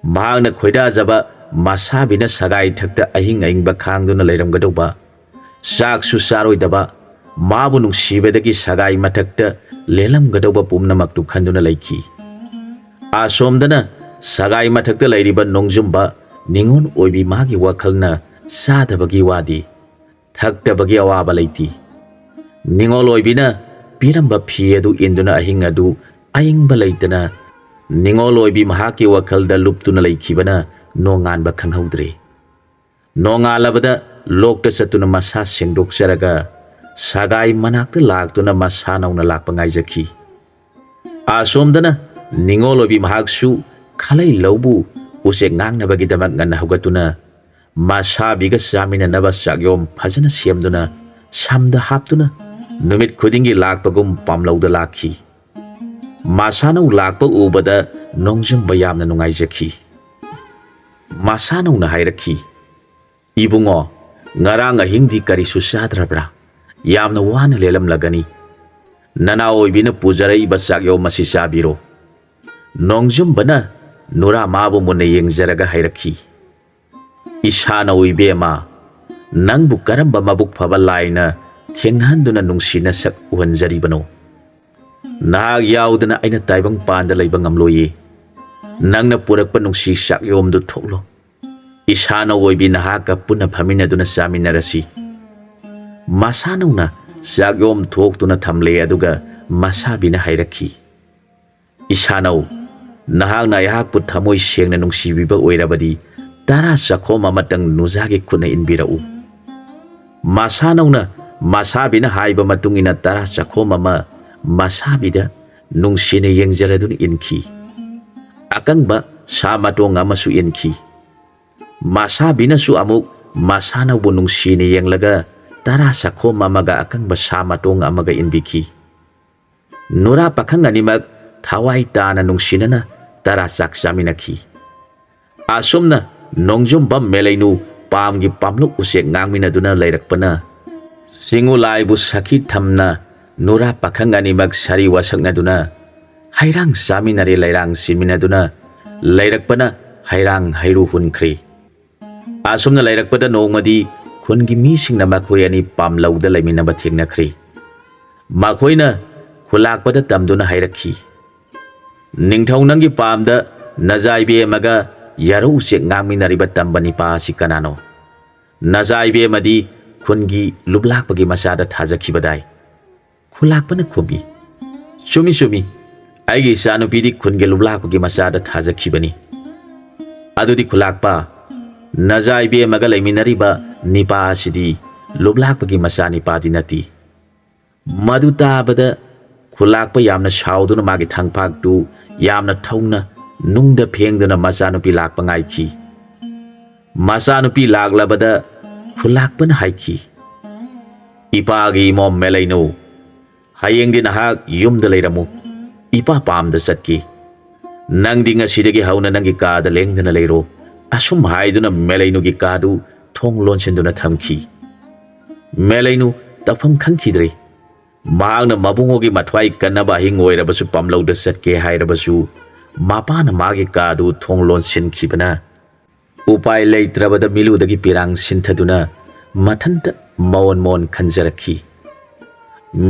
Speaker 1: ꯃꯍꯥꯛꯅ ꯈꯣꯏꯗꯥꯖꯕ ꯃꯁꯥꯕꯤꯅ ꯁꯒꯥꯏ ꯊꯛꯇ ꯑꯍꯤꯡ ꯑꯏꯪꯕ ꯈꯥꯡꯗꯨꯅ ꯂꯩꯔꯝꯒꯗꯧꯕ, ꯆꯥꯛꯁꯨ ꯆꯥꯔꯣꯏꯗꯕ, ꯃꯥꯕꯨ ꯅꯨꯡꯁꯤꯕꯗꯒꯤ ꯁꯒꯥꯏ ꯃꯊꯛꯇ ꯂꯦꯜꯂꯝꯒꯗꯧꯕ ꯄꯨꯝꯅꯃꯛꯇꯨ ꯈꯟꯗꯨꯅ ꯂꯩꯈꯤ꯫ ꯑꯁꯣꯝꯗꯅ ꯁꯒꯥꯏ ꯃꯊꯛꯇ ꯂꯩꯔꯤꯕ ꯅꯣꯡꯖꯨꯝꯕ ꯅꯤꯉꯣꯜ ꯑꯣꯏꯕꯤ ꯃꯥꯒꯤ ꯋꯥꯈꯜꯅ ꯆꯥꯗꯕꯒꯤ ꯋꯥꯗꯤ, ꯊꯛꯇꯕꯒꯤ ꯑꯋꯥꯕ ꯂꯩꯇꯦ꯫ ꯅꯤꯉꯣꯜ ꯑꯣꯏꯕꯤꯅ ꯄꯤꯔꯝꯕ ꯐꯤ ꯑꯗꯨ ꯏꯟꯗꯨꯅ ꯑꯍꯤꯡ ꯑꯗꯨ ꯑꯏꯪꯕ ꯂꯩꯇꯅ ꯅꯤꯉꯣꯜ ꯑꯣꯏꯕꯤ ꯃꯍꯥꯛꯀꯤ ꯋꯥꯈꯜꯗ ꯂꯨꯞꯇꯨꯅ ꯂꯩꯈꯤꯕꯅ ꯅꯣꯡꯉꯥꯟꯕ ꯈꯪꯍꯧꯗ꯭ꯔꯦ꯫ ꯅꯣꯡꯉꯥꯜꯂꯕꯗ ꯂꯣꯛꯇ ꯆꯠꯇꯨꯅ ꯃꯁꯥ ꯁꯦꯡꯗꯣꯛꯆꯔꯒ ꯁꯒꯥꯏ ꯃꯅꯥꯛꯇ ꯂꯥꯛꯇꯨꯅ ꯃꯁꯥ ꯅꯧꯅ ꯂꯥꯛꯄ ꯉꯥꯏꯖꯈꯤ꯫ ꯑꯁꯣꯝꯗꯅ ꯅꯤꯉꯣꯜ ꯑꯣꯏꯕꯤ ꯃꯍꯥꯛꯁꯨ ꯈꯥꯂꯩ ꯂꯧꯕꯨ ꯎꯆꯦꯛ ꯉꯥꯡꯅꯕꯒꯤꯗꯃꯛ ꯉꯟꯅ ꯍꯧꯒꯠꯇꯨꯅ ꯃꯁꯥꯕꯤꯒ ꯆꯥꯃꯤꯟꯅꯅꯕ ꯆꯥꯛꯌꯣꯝ ꯐꯖꯅ ꯁꯦꯝꯗꯨꯅ ꯁꯝꯗ ꯍꯥꯞꯇꯨꯅ ꯅꯨꯃꯤꯠ ꯈꯨꯗꯤꯡꯒꯤ ꯂꯥꯛꯄꯒꯨꯝ ꯄꯥꯝꯂꯧꯗ ꯂꯥꯛꯈꯤ꯫ ꯃꯁꯥꯅꯧ ꯂꯥꯛꯄ ꯎꯕꯗ ꯅꯣꯡꯖꯨꯝꯕ ꯌꯥꯝꯅ ꯅꯨꯡꯉꯥꯏꯖꯈꯤ꯫ ꯃꯁꯥꯅꯧꯅ ꯍꯥꯏꯔꯛꯈꯤ, "ꯏꯕꯨꯡꯉꯣ, ꯉꯔꯥꯡ ꯑꯍꯤꯡꯗꯤ ꯀꯔꯤꯁꯨ ꯆꯥꯗ꯭ꯔꯕ꯭ꯔꯥ? ꯌꯥꯝꯅ ꯋꯥꯅ ꯂꯦꯜꯂꯝꯂꯒꯅꯤ꯫ ꯅꯅꯥꯎ ꯑꯣꯏꯕꯤꯅ ꯄꯨꯖꯔꯛꯏꯕ ꯆꯥꯛꯌꯣꯝ ꯑꯁꯤ ꯆꯥꯕꯤꯔꯣ." ꯅꯣꯡꯖꯨꯝꯕꯅ ꯅꯨꯔꯥ ꯃꯥꯕꯨ ꯃꯨꯟꯅ ꯌꯦꯡꯖꯔꯒ ꯍꯥꯏꯔꯛꯈꯤ, ꯏꯁꯥꯅ ꯏꯕꯦꯝꯃ, ꯅꯪꯕꯨ ꯀꯔꯝꯕ ꯃꯕꯨꯛ ꯐꯕ ꯂꯥꯏꯅ ꯊꯦꯡꯅꯍꯟꯗꯨꯅ ꯅꯨꯡꯁꯤꯅ ꯁꯛ ꯎꯍꯟꯖꯔꯤꯕꯅꯣ? ꯅꯍꯥꯛ ꯌꯥꯎꯗꯅ ꯑꯩꯅ ꯇꯥꯏꯕꯪꯄꯥꯟꯗ ꯂꯩꯕ ꯉꯝꯂꯣꯏꯌꯦ꯫ ꯅꯪꯅ ꯄꯨꯔꯛꯄ ꯅꯨꯡꯁꯤ ꯆꯥꯛꯌꯣꯝꯗꯨ ꯊꯣꯛꯂꯣ, ꯏꯁꯥꯅ ꯑꯣꯏꯕꯤ ꯅꯍꯥꯛꯀ ꯄꯨꯟꯅ ꯐꯝꯃꯤꯟꯅꯗꯨꯅ ꯆꯥꯃꯤꯟꯅꯔꯁꯤ꯫ ꯃꯁꯥꯅꯧꯅ ꯆꯥꯛꯌꯣꯝ ꯊꯣꯛꯇꯨꯅ ꯊꯝꯂꯦ ꯑꯗꯨꯒ ꯃꯁꯥꯕꯤꯅ ꯍꯥꯏꯔꯛꯈꯤ, ꯏꯁꯥꯅꯧ, ꯅꯍꯥꯛꯅ ꯑꯩꯍꯥꯛꯄꯨ ꯊꯃꯣꯏ ꯁꯦꯡꯅ ꯅꯨꯡꯁꯤꯕꯤꯕ ꯑꯣꯏꯔꯕꯗꯤ ꯇꯔꯥ ꯆꯥꯈꯣꯝ ꯑꯃꯇꯪ ꯅꯨꯖꯥꯒꯤ ꯈꯨꯠꯅ ꯏꯟꯕꯤꯔꯛꯎ꯫ ꯃꯁꯥꯅꯧꯅ ꯃꯁꯥꯕꯤꯅ ꯍꯥꯏꯕ ꯃꯇꯨꯡ ꯏꯟꯅ ꯇꯔꯥ ꯆꯥꯈꯣꯝ ꯑꯃ ꯃꯁꯥꯕꯤꯗ ꯅꯨꯡꯁꯤꯅ ꯌꯦꯡꯖꯔꯗꯨꯅ ꯏꯟꯈꯤ꯫ ꯑꯀꯪꯕ ꯁꯥ ꯃꯇꯣꯡ ꯑꯃꯁꯨ ꯏꯟꯈꯤ꯫ ꯃꯁꯥꯕꯤꯅꯁꯨ ꯑꯃꯨꯛ ꯃꯁꯥꯅꯧꯕꯨ ꯅꯨꯡꯁꯤꯅ ꯌꯦꯡꯂꯒ ꯇꯔꯥ ꯆꯥꯈꯣꯝ ꯑꯃꯒ ꯑꯀꯪꯕ ꯁꯥ ꯃꯇꯣꯡ ꯑꯃꯒ ꯏꯟꯕꯤꯈꯤ꯫ ꯅꯨꯔꯥ ꯄꯥꯈꯪ ꯑꯅꯤꯃꯛ ꯊꯋꯥꯏ ꯇꯥꯅ ꯅꯨꯡꯁꯤꯅꯅ ꯇꯔꯥ ꯆꯥꯛ ꯆꯥꯃꯤꯟꯅꯈꯤ꯫ ꯑꯁꯨꯝꯅ ꯅꯣꯡꯖꯨꯝꯕ ꯃꯦꯂꯩꯅꯨ ꯄꯥꯝꯒꯤ ꯄꯥꯝꯂꯨꯛ ꯎꯆꯦꯛ ꯉꯥꯡꯃꯤꯟꯅꯗꯨꯅ ꯂꯩꯔꯛꯄꯅ ꯆꯤꯡꯎꯂꯥꯏꯕꯨ ꯁꯈꯤ ꯊꯝꯅ ꯅꯨꯔꯥ ꯄꯥꯈꯪ ꯑꯅꯤꯃꯛ ꯁꯥꯔꯤ ꯋꯥꯁꯛꯅꯗꯨꯅ ꯍꯩꯔꯥꯡ ꯆꯥꯃꯤꯟꯅꯔꯦ, ꯂꯩꯔꯥꯡ ꯁꯤꯟꯃꯤꯟꯅꯗꯨꯅ ꯂꯩꯔꯛꯄꯅ ꯍꯩꯔꯥꯡ ꯍꯩꯔꯨ ꯍꯨꯟꯈ꯭ꯔꯦ꯫ ꯑꯁꯨꯝꯅ ꯂꯩꯔꯛꯄꯗ ꯅꯣꯡꯃꯗꯤ ꯈꯨꯟꯒꯤ ꯃꯤꯁꯤꯡꯅ ꯃꯈꯣꯏ ꯑꯅꯤ ꯄꯥꯝꯂꯧꯗ ꯂꯩꯃꯤꯟꯅꯕ ꯊꯦꯡꯅꯈ꯭ꯔꯦ꯫ ꯃꯈꯣꯏꯅ ꯈꯨꯜꯂꯥꯛꯄꯗ ꯇꯝꯗꯨꯅ ꯍꯥꯏꯔꯛꯈꯤ, ꯅꯤꯡꯊꯧ ꯅꯪꯒꯤ ꯄꯥꯝꯗ ꯅꯖꯥꯏꯕꯦꯝꯃꯒ ꯌꯥꯔꯧ ꯎꯆꯦꯛ ꯉꯥꯡꯃꯤꯟꯅꯔꯤꯕ ꯇꯝꯕ ꯅꯤꯄꯥ ꯑꯁꯤ ꯀꯅꯥꯅꯣ? ꯅꯖꯥꯏꯕꯦꯝꯃꯗꯤ ꯈꯨꯟꯒꯤ ꯂꯨꯞꯂꯥꯛꯄꯒꯤ ꯃꯆꯥꯗ ꯊꯥꯖꯈꯤꯕꯗꯥꯏ꯫ ꯈꯨꯜꯂꯥꯛꯄꯅ ꯈꯨꯝꯃꯤ, ꯆꯨꯝꯃꯤ ꯆꯨꯝꯃꯤ, ꯑꯩꯒꯤ ꯏꯆꯥꯅꯨꯄꯤꯗꯤ ꯈꯨꯟꯒꯤ ꯂꯨꯞꯂꯥꯛꯄꯒꯤ ꯃꯆꯥꯗ ꯊꯥꯖꯈꯤꯕꯅꯤ꯫ ꯑꯗꯨꯗꯤ ꯈꯨꯜꯂꯥꯛꯄ, ꯅꯖꯥꯏꯕꯦꯝꯃꯒ ꯂꯩꯃꯤꯟꯅꯔꯤꯕ ꯅꯤꯄꯥ ꯑꯁꯤꯗꯤ ꯂꯨꯞꯂꯥꯛꯄꯒꯤ ꯃꯆꯥ ꯅꯤꯄꯥꯗꯤ ꯅꯠꯇꯦ꯫ ꯃꯗꯨ ꯇꯥꯕꯗ ꯈꯨꯜꯂꯥꯛꯄ ꯌꯥꯝꯅ ꯁꯥꯎꯗꯨꯅ ꯃꯥꯒꯤ ꯊꯥꯡꯄꯥꯛꯇꯨ ꯌꯥꯝꯅ ꯊꯧꯅ ꯅꯨꯡꯗ ꯐꯦꯡꯗꯨꯅ ꯃꯆꯥꯅꯨꯄꯤ ꯂꯥꯛꯄ ꯉꯥꯏꯈꯤ꯫ ꯃꯆꯥꯅꯨꯄꯤ ꯂꯥꯛꯂꯕꯗ ꯈꯨꯜꯂꯥꯛꯄꯅ ꯍꯥꯏꯈꯤ, ꯏꯄꯥꯒꯤ ꯏꯃꯣꯝ ꯃꯦꯂꯩꯅꯨ, ꯍꯌꯦꯡꯗꯤ ꯅꯍꯥꯛ ꯌꯨꯝꯗ ꯂꯩꯔꯝꯃꯨ, ꯏꯄꯥ ꯄꯥꯝꯗ ꯆꯠꯀꯦ꯫ ꯅꯪꯗꯤ ꯉꯁꯤꯗꯒꯤ ꯍꯧꯅ ꯅꯪꯒꯤ ꯀꯥꯗ ꯂꯦꯡꯗꯅ ꯂꯩꯔꯣ꯫ ꯑꯁꯨꯝ ꯍꯥꯏꯗꯨꯅ ꯃꯦꯂꯩꯅꯨꯒꯤ ꯀꯥꯗꯨ ꯊꯣꯡ ꯂꯣꯟꯁꯤꯟꯗꯨꯅ ꯊꯝꯈꯤ꯫ ꯃꯦꯂꯩꯅꯨ ꯇꯧꯐꯝ ꯈꯪꯈꯤꯗ꯭ꯔꯦ꯫ ꯃꯍꯥꯛꯅ ꯃꯕꯨꯡꯉꯣꯒꯤ ꯃꯊ꯭ꯋꯥꯏ ꯀꯟꯅꯕ ꯑꯍꯤꯡ ꯑꯣꯏꯔꯕꯁꯨ ꯄꯥꯝꯂꯧꯗ ꯆꯠꯀꯦ ꯍꯥꯏꯔꯕꯁꯨ ꯃꯄꯥꯅ ꯃꯥꯒꯤ ꯀꯥꯗꯨ ꯊꯣꯡ ꯂꯣꯟꯁꯤꯟꯈꯤꯕꯅ ꯎꯄꯥꯏ ꯂꯩꯇ꯭ꯔꯕꯗ ꯃꯤꯂꯨꯗꯒꯤ ꯄꯤꯔꯥꯡ ꯁꯤꯟꯊꯗꯨꯅ ꯃꯊꯟꯇ ꯃꯑꯣꯟ ꯃꯑꯣꯟ ꯈꯟꯖꯔꯛꯈꯤ꯫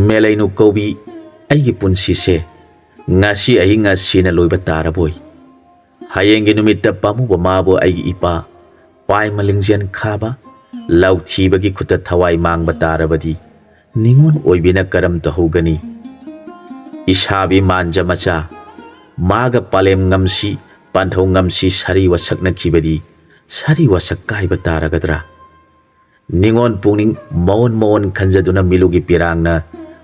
Speaker 1: ꯃꯦꯂꯩꯅꯨ ꯀꯧꯕꯤ, ꯑꯩꯒꯤ ꯄꯨꯟꯁꯤꯁꯦ ꯉꯁꯤ ꯑꯍꯤꯡ ꯑꯁꯤꯅ ꯂꯣꯏꯕ ꯇꯥꯔꯕꯣꯏ꯫ ꯍꯌꯦꯡꯒꯤ ꯅꯨꯃꯤꯠꯇ ꯄꯥꯝꯃꯨꯕ ꯃꯥꯕꯨ ꯑꯩꯒꯤ ꯏꯄꯥ ꯄꯥꯏꯃ ꯂꯤꯡꯖꯦꯜ ꯈꯥꯕ ꯂꯧꯊꯤꯕꯒꯤ ꯈꯨꯠꯇ ꯊꯋꯥꯏ ꯃꯥꯡꯕ ꯇꯥꯔꯕꯗꯤ ꯅꯤꯉꯣꯟ ꯑꯣꯏꯕꯤꯅ ꯀꯔꯝ ꯇꯧꯍꯧꯒꯅꯤ? ꯏꯁꯥꯕꯤ ꯃꯥꯟꯖ ꯃꯆꯥ, ꯃꯥꯒ ꯄꯥꯂꯦꯝ ꯉꯝꯁꯤ ꯄꯥꯟꯊꯧ ꯉꯝꯁꯤ ꯁꯥꯔꯤ ꯋꯥꯁꯛꯅꯈꯤꯕꯗꯤ ꯁꯥꯔꯤ ꯋꯥꯁꯛ ꯀꯥꯏꯕ ꯇꯥꯔꯒꯗ꯭ꯔꯥ? ꯅꯤꯉꯣꯟ ꯄꯨꯛꯅꯤꯡ ꯃꯑꯣꯟ ꯃꯑꯣꯟ ꯈꯟꯖꯗꯨꯅ ꯃꯤꯂꯨꯒꯤ ꯄꯤꯔꯥꯡꯅ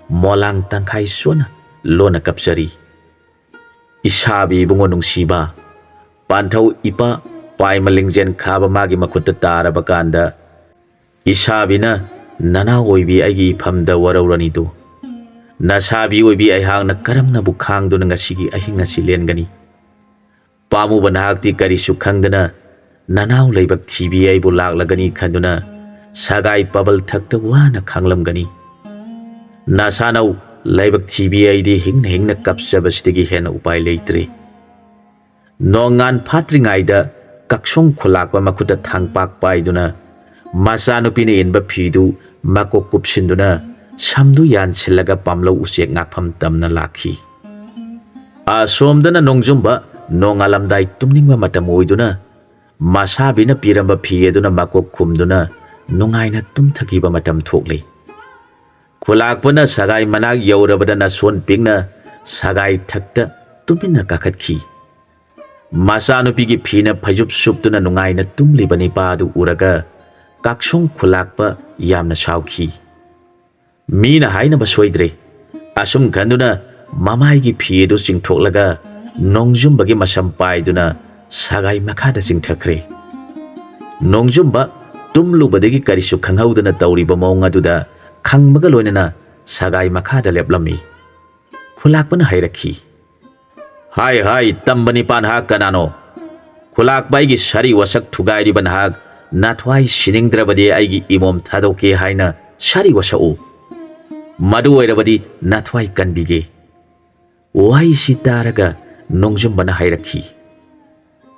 Speaker 1: ꯃꯣꯂꯥꯡ ꯇꯪꯈꯥꯏ ꯁꯣꯟꯅ ꯂꯣꯟꯅ ꯀꯞꯆꯔꯤ꯫ ꯏꯁꯥꯕꯤ ꯏꯕꯨꯡꯉꯣ ꯅꯨꯡꯁꯤꯕ, ꯄꯥꯟꯊꯧ ꯏꯄꯥ ꯄꯥꯏꯃ ꯂꯤꯡꯖꯦꯜ ꯈꯥꯕ ꯃꯥꯒꯤ ꯃꯈꯨꯠꯇ ꯇꯥꯔꯕ ꯀꯥꯟꯗ ꯏꯁꯥꯕꯤꯅ ꯅꯅꯥꯎ ꯑꯣꯏꯕꯤ ꯑꯩꯒꯤ ꯏꯐꯝꯗ ꯋꯥꯔꯧꯔꯅꯤꯗꯣ꯫ ꯅꯁꯥꯕꯤ ꯑꯣꯏꯕꯤ ꯑꯩꯍꯥꯛꯅ ꯀꯔꯝꯅꯕꯨ ꯈꯥꯡꯗꯨꯅ ꯉꯁꯤꯒꯤ ꯑꯍꯤꯡ ꯑꯁꯤ ꯂꯦꯟꯒꯅꯤ? ꯄꯥꯝꯃꯨꯕ ꯅꯍꯥꯛꯇꯤ ꯀꯔꯤꯁꯨ ꯈꯪꯗꯅ ꯅꯅꯥꯎ ꯂꯩꯕꯛ ꯊꯤꯕꯤ ꯑꯩꯕꯨ ꯂꯥꯛꯂꯒꯅꯤ ꯈꯟꯗꯨꯅ ꯁꯒꯥꯏ ꯄꯕꯜ ꯊꯛꯇ ꯋꯥꯅ ꯈꯥꯡꯂꯝꯒꯅꯤ꯫ ꯅꯁꯥꯅꯧ ꯂꯩꯕꯛ ꯊꯤꯕꯤ ꯑꯩꯗꯤ ꯍꯤꯡꯅ ꯍꯤꯡꯅ ꯀꯞꯆꯕꯁꯤꯗꯒꯤ ꯍꯦꯟꯅ ꯎꯄꯥꯏ ꯂꯩꯇ꯭ꯔꯦ꯫ ꯅꯣꯡꯉꯥꯟ ꯐꯥꯠꯇ꯭ꯔꯤꯉꯩꯗ ꯀꯛꯁꯣꯡ ꯈꯨꯜꯂꯥꯛꯄ ꯃꯈꯨꯠꯇ ꯊꯥꯡꯄꯥꯛ ꯄꯥꯏꯗꯨꯅ ꯃꯆꯥꯅꯨꯄꯤꯅ ꯏꯟꯕ ꯐꯤꯗꯨ ꯃꯀꯣꯛ ꯀꯨꯞꯁꯤꯟꯗꯨꯅ ꯁꯝꯗꯨ ꯌꯥꯟꯁꯤꯜꯂꯒ ꯄꯥꯝꯂꯧ ꯎꯆꯦꯛ ꯉꯥꯛꯐꯝ ꯇꯝꯅ ꯂꯥꯛꯈꯤ꯫ ꯑꯁꯣꯝꯗꯅ ꯅꯣꯡꯖꯨꯝꯕ ꯅꯣꯡꯉꯥꯜꯂꯝꯗꯥꯏ ꯇꯨꯝꯅꯤꯡꯕ ꯃꯇꯝ ꯑꯣꯏꯗꯨꯅ ꯃꯁꯥꯕꯤꯅ ꯄꯤꯔꯝꯕ ꯐꯤ ꯑꯗꯨꯅ ꯃꯀꯣꯛ ꯈꯨꯝꯗꯨꯅ ꯅꯨꯡꯉꯥꯏꯅ ꯇꯨꯝꯊꯈꯤꯕ ꯃꯇꯝ ꯊꯣꯛꯂꯦ꯫ ꯈꯨꯜꯂꯥꯛꯄꯅ ꯁꯒꯥꯏ ꯃꯅꯥꯛ ꯌꯧꯔꯕꯗ ꯅꯥꯁꯣꯟ ꯄꯤꯛꯅ ꯁꯒꯥꯏ ꯊꯛꯇ ꯇꯨꯃꯤꯟꯅ ꯀꯥꯈꯠꯈꯤ꯫ ꯃꯆꯥꯅꯨꯄꯤꯒꯤ ꯐꯤꯅ ꯐꯩꯖꯨꯞ ꯁꯨꯞꯇꯨꯅ ꯅꯨꯡꯉꯥꯏꯅ ꯇꯨꯝꯂꯤꯕ ꯅꯤꯄꯥ ꯑꯗꯨ ꯎꯔꯒ ꯀꯥꯛꯁꯣꯡ ꯈꯨꯜꯂꯥꯛꯄ ꯌꯥꯝꯅ ꯁꯥꯎꯈꯤ꯫ ꯃꯤꯅ ꯍꯥꯏꯅꯕ ꯁꯣꯏꯗ꯭ꯔꯦ꯫ ꯑꯁꯨꯝ ꯈꯟꯗꯨꯅ ꯃꯃꯥꯏꯒꯤ ꯐꯤ ꯑꯗꯨ ꯆꯤꯡꯊꯣꯛꯂꯒ ꯅꯣꯡꯖꯨꯝꯕꯒꯤ ꯃꯁꯝ ꯄꯥꯏꯗꯨꯅ ꯁꯒꯥꯏ ꯃꯈꯥꯗ ꯆꯤꯡꯊꯈ꯭ꯔꯦ꯫ ꯅꯣꯡꯖꯨꯝꯕ ꯇꯨꯝꯂꯨꯕꯗꯒꯤ ꯀꯔꯤꯁꯨ ꯈꯪꯍꯧꯗꯅ ꯇꯧꯔꯤꯕ ꯃꯑꯣꯡ ꯑꯗꯨꯗ ꯈꯪꯕꯒ ꯂꯣꯏꯅꯅ ꯁꯒꯥꯏ ꯃꯈꯥꯗ ꯂꯦꯞꯂꯝꯃꯤ꯫ ꯈꯨꯜꯂꯥꯛꯄꯅ ꯍꯥꯏꯔꯛꯈꯤ, ꯍꯥꯏ ꯍꯥꯏ ꯇꯝꯕ ꯅꯤꯄꯥ ꯅꯍꯥꯛ ꯀꯅꯥꯅꯣ? ꯈꯨꯜꯂꯥꯛꯄ ꯑꯩꯒꯤ ꯁꯥꯔꯤ ꯋꯥꯁꯛ ꯊꯨꯒꯥꯏꯔꯤꯕ ꯅꯍꯥꯛ ꯅꯊ꯭ꯋꯥꯏ ꯁꯤꯅꯤꯡꯗ꯭ꯔꯕꯗꯤ ꯑꯩꯒꯤ ꯏꯃꯣꯝ ꯊꯥꯗꯣꯛꯀꯦ ꯍꯥꯏꯅ ꯁꯥꯔꯤ ꯋꯥꯁꯛꯎ꯫ ꯃꯗꯨ ꯑꯣꯏꯔꯕꯗꯤ ꯅꯊ꯭ꯋꯥꯏ ꯀꯟꯕꯤꯒꯦ꯫ ꯋꯥꯍꯩꯁꯤ ꯇꯥꯔꯒ ꯅꯣꯡꯖꯨꯝꯕꯅ ꯍꯥꯏꯔꯛꯈꯤ,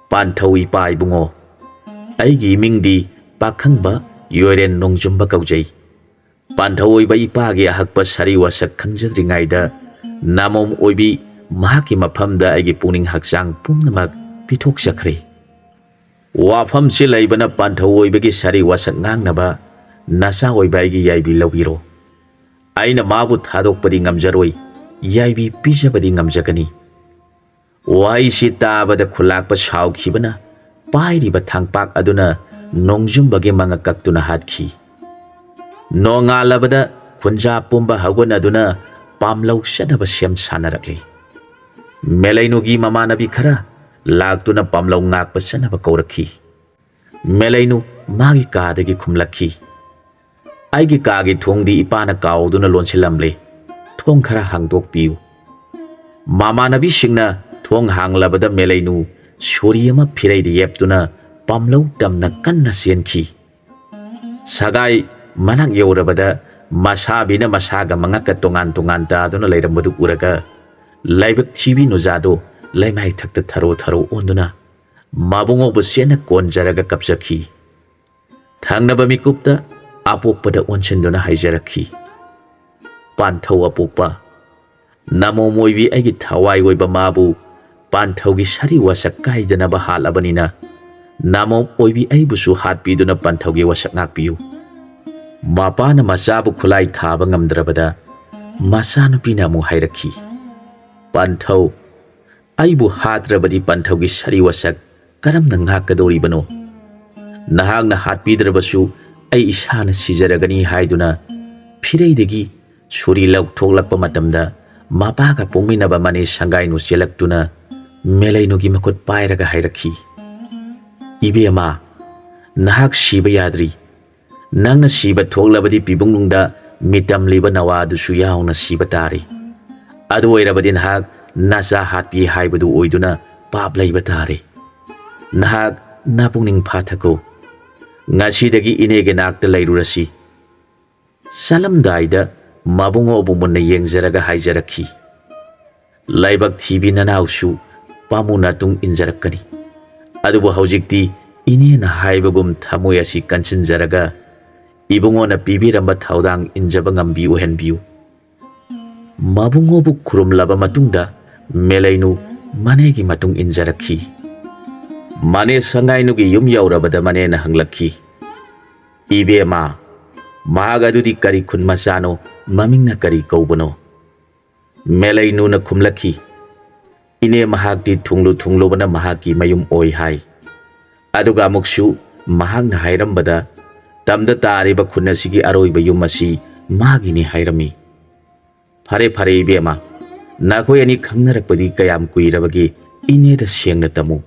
Speaker 1: Panthau ipa ibungo. Aigi mingdi pakhangba yoren nongjumba kaujai. Panthau oiba ipa gi ahakpa sari wasak khangjadringaida namom oibi mahaki maphamda aigi puning hakchang pumnamak pithokchakre. Wafam si laibana Panthau oibagi sari wasak ngangnaba nasa oiba aigi yaibi lawiro. Aina mabu thadokpadi ngamjaroi yaibi pijabadi ngamjakani. Wai si tabada khulakpa shaukhibana pairiba thangpak aduna nongjumbagi mangakaktuna hatkhi. Nongalabada khunja pumba hagun aduna pamlau sanaba sem sanarakli. Melainugi mamanabi khara laktuna pamlau ngakpa sanaba kaurakhi. Melainu magi kadagi khumlakhi. Aigi kagi thongdi ipana kauduna lonsilamle. Thong khara hangdokpiu. Mamanabi singna thong hanglabada melainu suriyama phiraidi yeptuna pamlau tamna kanna senkhi. Sagai manak yorabada masabina masaga mangaka tongan taduna lairambadu uraga laibak chibi nuzado laimai thakta tharo onduna mabungo busena konjaraga kapjakhi. Thangnaba mikupta apokpada onsenduna haijarakhi. Panthau apokpa namo moibi aigi thawai oiba mabu Panthau gi sari wasak kaidanaba halabanina namo oibi aibusu hatpiduna Panthau gi wasak ngakpiu. Mapana masabu khulai thaba ngamdrabada masanupina mu hairakhi. Panthau aibu hatrabadi Panthau gi sari wasak karamna ngakadoribano. Nahagna hatpidrabasu ai isana sijaragani haiduna phireidagi suri laukthoklatpa matamda mapaga pongminaba mane sangai nu selaktuna melainugi makot pairaga hairakhi. Ibema nahak siba yadri. Nangna siba thoklabadi pibungnungda mitam liba nawadusu yauna siba tari. Adu oirabadi nahak nasa hatpi haibadu oiduna pap laiba tari. Nahak napungning phathako. Ngasidagi inege nakta lairurasi. Salamdaida mabungo bumuna yengjaraga haijarakhi. Laibak thibi nanausu pamuna tung injarakani. Adubu haujikti inena haibagum thamoy asi kanchanjaraga ibungo na pibiramba thaudang injaba ngambi uhenbiu. Mabungo bu khurumlaba matungda melainu manegi matung injarakhi. Mane sangainugi yum yaurabada mane na hanglakhi. Ibema magadudi kari khun masano mamingna kari kaubano. Melainu na khumlakhi. Ine mahakti thunglu bana mahaki mayum oi hai. Aduga muksu mahak na hairambada tamda tariba khunasigi aroiba yum asi magini hairami. Phare ibema nakhoi ani khangnarakpadi kayam kuirabagi ine da sengna tamu.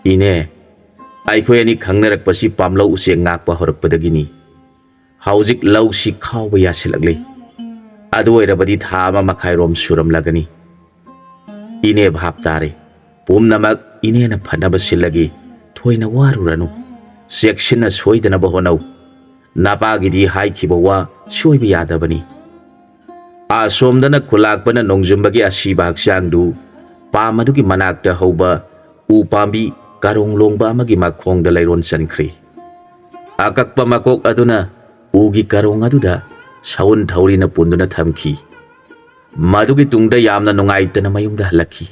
Speaker 1: Ine aikhoi ani khangnarakpasi pamlau use ngakpa horakpadagini. Haujik lau si khawba yasilakle. Adu oirabadi thama makhairom suramlagani. Ine bhap tare pumnamak ine na phanaba silagi thoina waruranu section soidana bahonau napagidi haikhiba wa soiba yadabani. Asomdana khulakpana nongjumbagi asiba hakchangdu pamadugi manakta hauba upambi karonglongba amagi makhongda lairon sankhri. Akakpa makok aduna ugi karong aduda saun thaurina punduna thamki. Madugi tungda yamna nungaitana mayumda halakhi.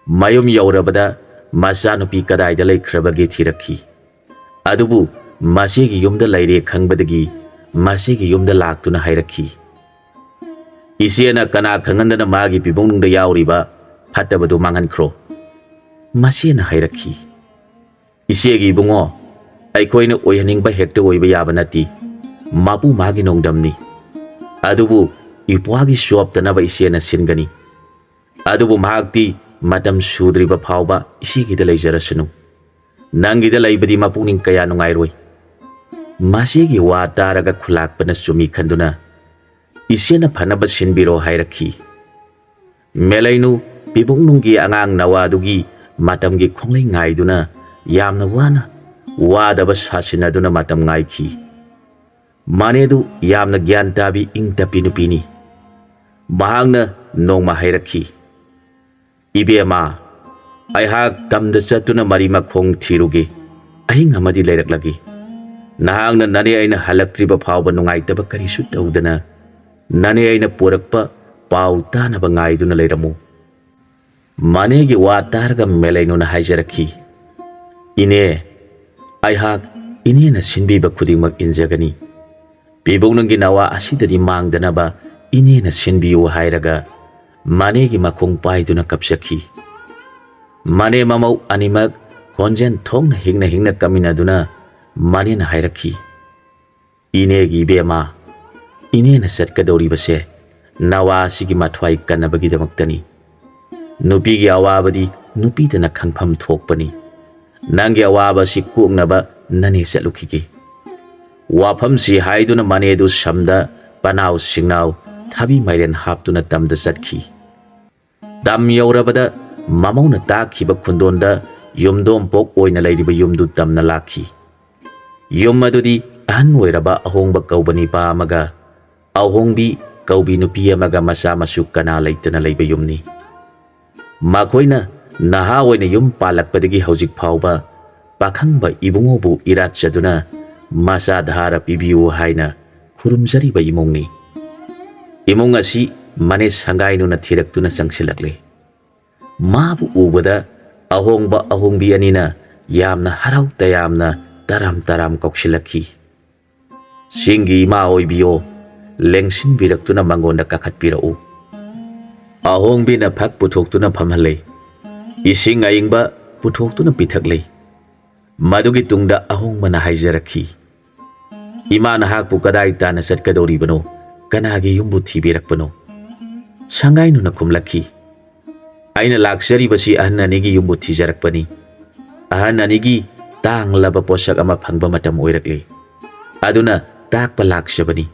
Speaker 1: Mayum yaurabada masanupi kadaida laikhrabagi thirakhi. Adubu masigi yumda laire khangbadagi masigi yumda laktuna hairakhi. Isiena kana khangandana magi pibungnungda yauriba phattabadu mangankro. Masena hairakhi. Isiegi bungo aikoina oihaningba hekta oiba yaba nati mapu magi nongdamni. Adubu ipwagi suaptanaba isiena singani. Adubu mahakti matam sudriba phauba isigida leijarasanu. Nangida laibadi mapuning kaya nungairoi. Masigi wa taraga khulakpana sumi khanduna isiena phanaba sinbiro hairakhi. Melainu pibungnunggi angang nawadugi matamgi khonglai ngaiduna yamna wana wadaba sasinaduna matam ngaikhi. Manedu yamna gyan tabi ingtapi nupini. Mahangna nongma hairakhi. Ibema ꯑꯩꯍꯥꯛ ꯇꯝꯗ ꯆꯠꯇꯨꯅ ꯃꯔꯤ ꯃꯈꯣꯡ ꯊꯤꯔꯨꯒꯦ, ꯑꯍꯤꯡ ꯑꯃꯗꯤ ꯂꯩꯔꯛꯂꯒꯦ꯫ ꯅꯍꯥꯛꯅ ꯅꯅꯦ ꯑꯩꯅ ꯍꯜꯂꯛꯇ꯭ꯔꯤꯕ ꯐꯥꯎꯕ ꯅꯨꯡꯉꯥꯏꯇꯕ ꯀꯔꯤꯁꯨ ꯇꯧꯗꯅ ꯅꯅꯦ ꯑꯩꯅ ꯄꯨꯔꯛꯄ ꯄꯥꯎ ꯇꯥꯅꯕ ꯉꯥꯏꯗꯨꯅ ꯂꯩꯔꯝꯃꯨ." ꯃꯅꯦꯒꯤ ꯋꯥ ꯇꯥꯔꯒ ꯃꯦꯂꯩꯅꯨꯅ ꯍꯥꯏꯖꯔꯛꯈꯤ, "ꯏꯅꯦ, ꯑꯩꯍꯥꯛ ꯏꯅꯦꯅ ꯁꯤꯟꯕꯤꯕ ꯈꯨꯗꯤꯡꯃꯛ ꯏꯟꯖꯒꯅꯤ꯫ ꯄꯤꯕꯨꯡꯅꯪꯒꯤ ꯅꯋꯥ ꯑꯁꯤꯗꯗꯤ ꯃꯥꯡꯗꯅꯕ ꯏꯅꯦꯅ ꯁꯤꯟꯕꯤꯌꯨ" ꯍꯥꯏꯔꯒ ꯃꯅꯦꯒꯤ ꯃꯈꯣꯡ ꯄꯥꯏꯗꯨꯅ ꯀꯞꯆꯈꯤ꯫ ꯃꯅꯦ ꯃꯃꯧ ꯑꯅꯤꯃꯛ ꯈꯣꯟꯖꯦꯜ ꯊꯣꯛꯅ ꯍꯤꯡꯅ ꯍꯤꯡꯅ ꯀꯞꯃꯤꯟꯅꯗꯨꯅ ꯃꯅꯦꯅ ꯍꯥꯏꯔꯛꯈꯤ, "ꯏꯅꯦꯒꯤ ꯏꯕꯦꯝꯃ, ꯏꯅꯦꯅ ꯆꯠꯀꯗꯧꯔꯤꯕꯁꯦ ꯅꯋꯥ ꯑꯁꯤꯒꯤ ꯃꯊ꯭ꯋꯥꯏ ꯀꯟꯅꯕꯒꯤꯗꯃꯛꯇꯅꯤ꯫ ꯅꯨꯄꯤꯒꯤ ꯑꯋꯥꯕꯗꯤ ꯅꯨꯄꯤꯗꯅ ꯈꯪꯐꯝ ꯊꯣꯛꯄꯅꯤ꯫ ꯅꯪꯒꯤ ꯑꯋꯥꯕ ꯑꯁꯤ ꯀꯣꯛꯅꯕ ꯅꯅꯦ ꯆꯠꯂꯨꯈꯤꯒꯦ." ꯋꯥꯐꯝꯁꯤ ꯍꯥꯏꯗꯨꯅ ꯃꯅꯦꯗꯨ ꯁꯝꯗ ꯄꯅꯥꯎ ꯁꯤꯡꯅꯥꯎ ꯊꯕꯤ ꯃꯥꯏꯔꯦꯟ ꯍꯥꯞꯇꯨꯅ ꯇꯝꯗ ꯆꯠꯈꯤ꯫ ꯇꯝ ꯌꯧꯔꯕꯗ ꯃꯃꯧꯅ ꯇꯥꯛꯈꯤꯕ ꯈꯨꯟꯗꯣꯟꯗ ꯌꯨꯝꯗꯣꯡꯄꯣꯛ ꯑꯣꯏꯅ ꯂꯩꯔꯤꯕ ꯌꯨꯝꯗꯨ ꯇꯝꯅ ꯂꯥꯛꯈꯤ꯫ ꯌꯨꯝ ꯑꯗꯨꯗꯤ ꯑꯍꯟ ꯑꯣꯏꯔꯕ ꯑꯍꯣꯡꯕ ꯀꯧꯕ ꯅꯤꯄꯥ ꯑꯃꯒ ꯑꯍꯣꯡꯕꯤ ꯀꯧꯕꯤ ꯅꯨꯄꯤ ꯑꯃꯒ ꯃꯆꯥ ꯃꯁꯨ ꯀꯅꯥ ꯂꯩꯇꯅ ꯂꯩꯕ ꯌꯨꯝꯅꯤ꯫ ꯃꯈꯣꯏꯅ ꯅꯍꯥ ꯑꯣꯏꯅ ꯌꯨꯝ ꯄꯥꯜꯂꯛꯄꯗꯒꯤ ꯍꯧꯖꯤꯛ ꯐꯥꯎꯕ ꯄꯥꯈꯪꯕ ꯏꯕꯨꯡꯉꯣꯕꯨ ꯏꯔꯥꯠꯆꯗꯨꯅ ꯃꯆꯥ ꯙꯥꯔ ꯄꯤꯕꯤꯌꯨ ꯍꯥꯏꯅ ꯈꯨꯔꯨꯝꯖꯔꯤꯕ ꯏꯃꯨꯡꯅꯤ꯫ ꯏꯃꯨꯡ ꯑꯁꯤ ꯃꯅꯦ ꯁꯪꯒꯥꯏꯅꯨꯅ ꯊꯤꯔꯛꯇꯨꯅ ꯆꯪꯁꯤꯜꯂꯛꯂꯦ꯫ ꯃꯥꯕꯨ ꯎꯕꯗ ꯑꯍꯣꯡꯕ ꯑꯍꯣꯡꯕꯤ ꯑꯅꯤꯅ ꯌꯥꯝꯅ ꯍꯔꯥꯎ ꯇꯌꯥꯝꯅ ꯇꯔꯥꯝ ꯇꯔꯥꯝ ꯀꯧꯁꯤꯜꯂꯛꯈꯤ꯫ "ꯆꯤꯡꯒꯤ ꯏꯃꯥ ꯑꯣꯏꯕꯤꯌꯣ, ꯂꯦꯡꯁꯤꯟꯕꯤꯔꯛꯇꯨꯅ ꯃꯉꯣꯟꯗ ꯀꯥꯈꯠꯄꯤꯔꯛꯎ." ꯑꯍꯣꯡꯕꯤꯅ ꯐꯛ ꯄꯨꯊꯣꯛꯇꯨꯅ ꯐꯝꯍꯜꯂꯦ, ꯏꯁꯤꯡ ꯑꯏꯪꯕ ꯄꯨꯊꯣꯛꯇꯨꯅ ꯄꯤꯊꯛꯂꯦ꯫ ꯃꯗꯨꯒꯤ ꯇꯨꯡꯗ ꯑꯍꯣꯡꯕꯅ ꯍꯥꯏꯖꯔꯛꯈꯤ, "ꯏꯃꯥ, ꯅꯍꯥꯛꯄꯨ ꯀꯗꯥꯏ ꯇꯥꯟꯅ ꯆꯠꯀꯗꯧꯔꯤꯕꯅꯣ? ꯀꯅꯥꯒꯤ ꯌꯨꯝꯕꯨ ꯊꯤꯕꯤꯔꯛꯄꯅꯣ?" ꯁꯪꯒꯥꯏꯅꯨꯅ ꯈꯨꯝꯂꯛꯈꯤ, "ꯑꯩꯅ ꯂꯥꯛꯆꯔꯤꯕꯁꯤ ꯑꯍꯟ ꯑꯅꯤꯒꯤ ꯌꯨꯝꯕꯨ ꯊꯤꯖꯔꯛꯄꯅꯤ꯫ ꯑꯍꯟ ꯑꯅꯤꯒꯤ ꯇꯥꯡꯂꯕ ꯄꯣꯠꯁꯛ ꯑꯃ ꯐꯪꯕ ꯃꯇꯝ ꯑꯣꯏꯔꯛꯂꯦ, ꯑꯗꯨꯅ ꯇꯥꯛꯄ ꯂꯥꯛꯆꯕꯅꯤ꯫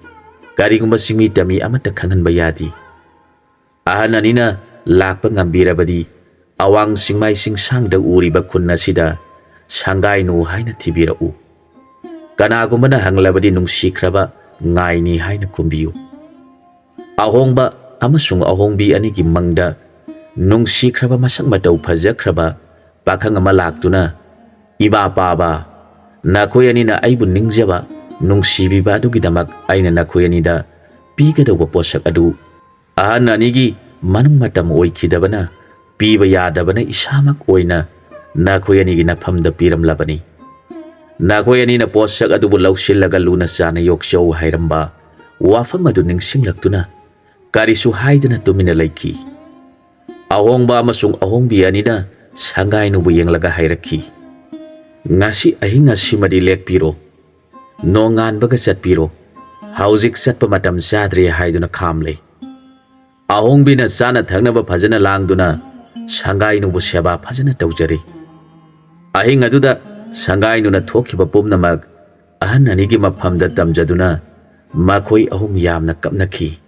Speaker 1: ꯀꯔꯤꯒꯨꯝꯕ ꯆꯤꯡꯃꯤ ꯇꯝꯃꯤ ꯑꯃꯠꯇ ꯈꯪꯍꯟꯕ ꯌꯥꯗꯦ꯫ ꯑꯍꯟ ꯑꯅꯤꯅ ꯂꯥꯛꯄ ꯉꯝꯕꯤꯔꯕꯗꯤ ꯑꯋꯥꯡ ꯆꯤꯡꯃꯥꯏ ꯆꯤꯡꯁꯥꯡꯗ ꯎꯔꯤꯕ ꯈꯨꯟ ꯑꯁꯤꯗ ꯁꯪꯒꯥꯏꯅꯨ ꯍꯥꯏꯅ ꯊꯤꯕꯤꯔꯛꯎ꯫ ꯀꯅꯥꯒꯨꯝꯕꯅ ꯍꯪꯂꯕꯗꯤ ꯅꯨꯡꯁꯤꯈ꯭ꯔꯕ ꯉꯥꯏꯅꯤ ꯍꯥꯏꯅ ꯈꯨꯝꯕꯤꯌꯨ." ꯑꯍꯣꯡꯕ ꯑꯃꯁꯨꯡ ꯑꯍꯣꯡꯕꯤ ꯑꯅꯤꯒꯤ ꯃꯪꯗ ꯅꯨꯡꯁꯤꯈ꯭ꯔꯕ ꯃꯁꯛ ꯃꯇꯧ ꯐꯖꯈ꯭ꯔꯕ ꯄꯥꯈꯪ ꯑꯃ ꯂꯥꯛꯇꯨꯅ, "ꯏꯃꯥ ꯄꯥꯕ, ꯅꯈꯣꯏ ꯑꯅꯤꯅ ꯑꯩꯕꯨ ꯅꯤꯡꯖꯕ ꯅꯨꯡꯁꯤꯕꯤꯕ ꯑꯗꯨꯒꯤꯗꯃꯛ ꯑꯩꯅ ꯅꯈꯣꯏ ꯑꯅꯤꯗ ꯄꯤꯒꯗꯧꯕ ꯄꯣꯠꯁꯛ ꯑꯗꯨ ꯑꯍꯟ ꯑꯅꯤꯒꯤ ꯃꯅꯨꯡ ꯃꯇꯝ ꯑꯣꯏꯈꯤꯗꯕꯅ ꯄꯤꯕ ꯌꯥꯗꯕꯅ ꯏꯁꯥꯃꯛ ꯑꯣꯏꯅ ꯅꯈꯣꯏ ꯑꯅꯤꯒꯤ ꯅꯐꯝꯗ ꯄꯤꯔꯝꯂꯕꯅꯤ꯫ ꯅꯈꯣꯏ ꯑꯅꯤꯅ ꯄꯣꯠꯁꯛ ꯑꯗꯨꯕꯨ ꯂꯧꯁꯤꯜꯂꯒ ꯂꯨꯅ ꯆꯥꯅ ꯌꯣꯛꯆꯧ" ꯍꯥꯏꯔꯝꯕ ꯋꯥꯐꯝ ꯑꯗꯨ ꯅꯤꯡꯁꯤꯡꯂꯛꯇꯨꯅ ꯀꯔꯤꯁꯨ ꯍꯥꯏꯗꯅ ꯇꯨꯃꯤꯟꯅ ꯂꯩꯈꯤ꯫ ꯑꯍꯣꯡꯕ ꯑꯃꯁꯨꯡ ꯑꯍꯣꯡꯕꯤ ꯑꯅꯤꯅ ꯁꯪꯒꯥꯏꯅꯨꯕꯨ ꯌꯦꯡꯂꯒ ꯍꯥꯏꯔꯛꯈꯤ, "ꯉꯁꯤ ꯑꯍꯤꯡ ꯑꯁꯤꯃꯗꯤ ꯂꯦꯛꯄꯤꯔꯣ, ꯅꯣꯡꯉꯥꯟꯕꯒ ꯆꯠꯄꯤꯔꯣ꯫ ꯍꯧꯖꯤꯛ ꯆꯠꯄ ꯃꯇꯝ ꯆꯥꯗ꯭ꯔꯦ" ꯍꯥꯏꯗꯨꯅ ꯈꯥꯝꯂꯦ꯫ ꯑꯍꯣꯡꯕꯤꯅ ꯆꯥꯅ ꯊꯛꯅꯕ ꯐꯖꯅ ꯂꯥꯡꯗꯨꯅ ꯁꯪꯒꯥꯏꯅꯨꯕꯨ ꯁꯦꯕꯥ ꯐꯖꯅ ꯇꯧꯖꯔꯦ꯫ ꯑꯍꯤꯡ ꯑꯗꯨꯗ ꯁꯪꯒꯥꯏꯅꯨꯅ ꯊꯣꯛꯈꯤꯕ ꯄꯨꯝꯅꯃꯛ ꯑꯍꯟ ꯑꯅꯤꯒꯤ ꯃꯐꯝꯗ ꯇꯝꯖꯗꯨꯅ ꯃꯈꯣꯏ ꯑꯍꯨꯝ ꯌꯥꯝꯅ ꯀꯞꯅꯈꯤ꯫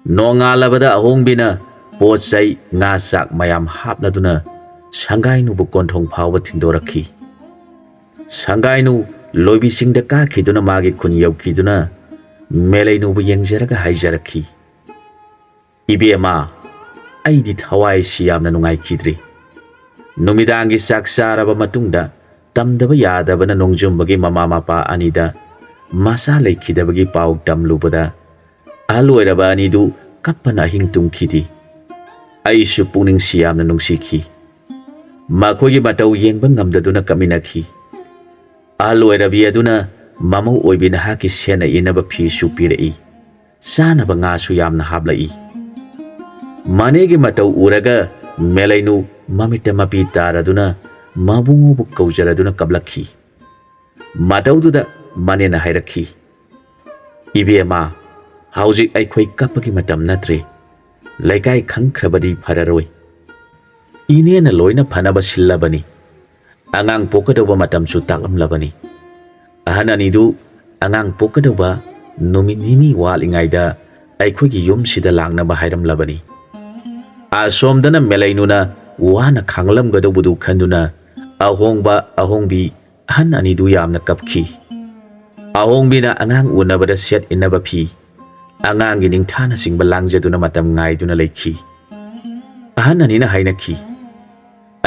Speaker 1: ꯅꯣꯡꯉꯥꯜꯂꯕꯗ ꯑꯍꯣꯡꯕꯤꯅ ꯄꯣꯠ ꯆꯩ ꯉꯥ ꯆꯥꯛ ꯃꯌꯥꯝ ꯍꯥꯞꯂꯗꯨꯅ ꯁꯪꯒꯥꯏꯅꯨꯕꯨ ꯀꯣꯟꯊꯣꯡ ꯐꯥꯎꯕ ꯊꯤꯟꯗꯣꯔꯛꯈꯤ꯫ ꯁꯪꯒꯥꯏꯅꯨ ꯂꯣꯏꯕꯤꯁꯤꯡꯗ ꯀꯥꯈꯤꯗꯨꯅ ꯃꯥꯒꯤ ꯈꯨꯟ ꯌꯧꯈꯤꯗꯨꯅ ꯃꯦꯂꯩꯅꯨꯕꯨ ꯌꯦꯡꯖꯔꯒ ꯍꯥꯏꯖꯔꯛꯈꯤ, "ꯏꯕꯦꯝꯃ, ꯑꯩꯗꯤ ꯊꯋꯥꯏꯁꯤ ꯌꯥꯝꯅ ꯅꯨꯡꯉꯥꯏꯈꯤꯗ꯭ꯔꯦ꯫ ꯅꯨꯃꯤꯗꯥꯡꯒꯤ ꯆꯥꯛ ꯆꯥꯔꯕ ꯃꯇꯨꯡꯗ ꯇꯝꯗꯕ ꯌꯥꯗꯕꯅ ꯅꯣꯡꯖꯨꯝꯕꯒꯤ ꯃꯃꯥ ꯃꯄꯥ ꯑꯅꯤꯗ ꯃꯆꯥ ꯂꯩꯈꯤꯗꯕꯒꯤ ꯄꯥꯎ ꯇꯝꯂꯨꯕꯗ ꯑꯍꯜ ꯑꯣꯏꯔꯕ ꯑꯅꯤꯗꯨ ꯀꯞꯄꯅ ꯑꯍꯤꯡ ꯇꯨꯝꯈꯤꯗꯦ꯫ ꯑꯩꯁꯨ ꯄꯨꯛꯅꯤꯡꯁꯤ ꯌꯥꯝꯅ ꯅꯨꯡꯁꯤꯈꯤ꯫ ꯃꯈꯣꯏꯒꯤ ꯃꯇꯧ ꯌꯦꯡꯕ ꯉꯝꯗꯗꯨꯅ ꯀꯞꯃꯤꯟꯅꯈꯤ꯫ ꯑꯍꯜ ꯑꯣꯏꯔꯕꯤ ꯑꯗꯨꯅ ꯃꯃꯧ ꯑꯣꯏꯕꯤ ꯅꯍꯥꯛꯀꯤ ꯁꯦꯠꯅ ꯏꯅꯕ ꯐꯤꯁꯨ ꯄꯤꯔꯛꯏ, ꯆꯥꯅꯕ ꯉꯥꯁꯨ ꯌꯥꯝꯅ ꯍꯥꯞꯂꯛꯏ." ꯃꯅꯦꯒꯤ ꯃꯇꯧ ꯎꯔꯒ ꯃꯦꯂꯩꯅꯨ ꯃꯃꯤꯠꯇ ꯃꯄꯤ ꯇꯥꯔꯗꯨꯅ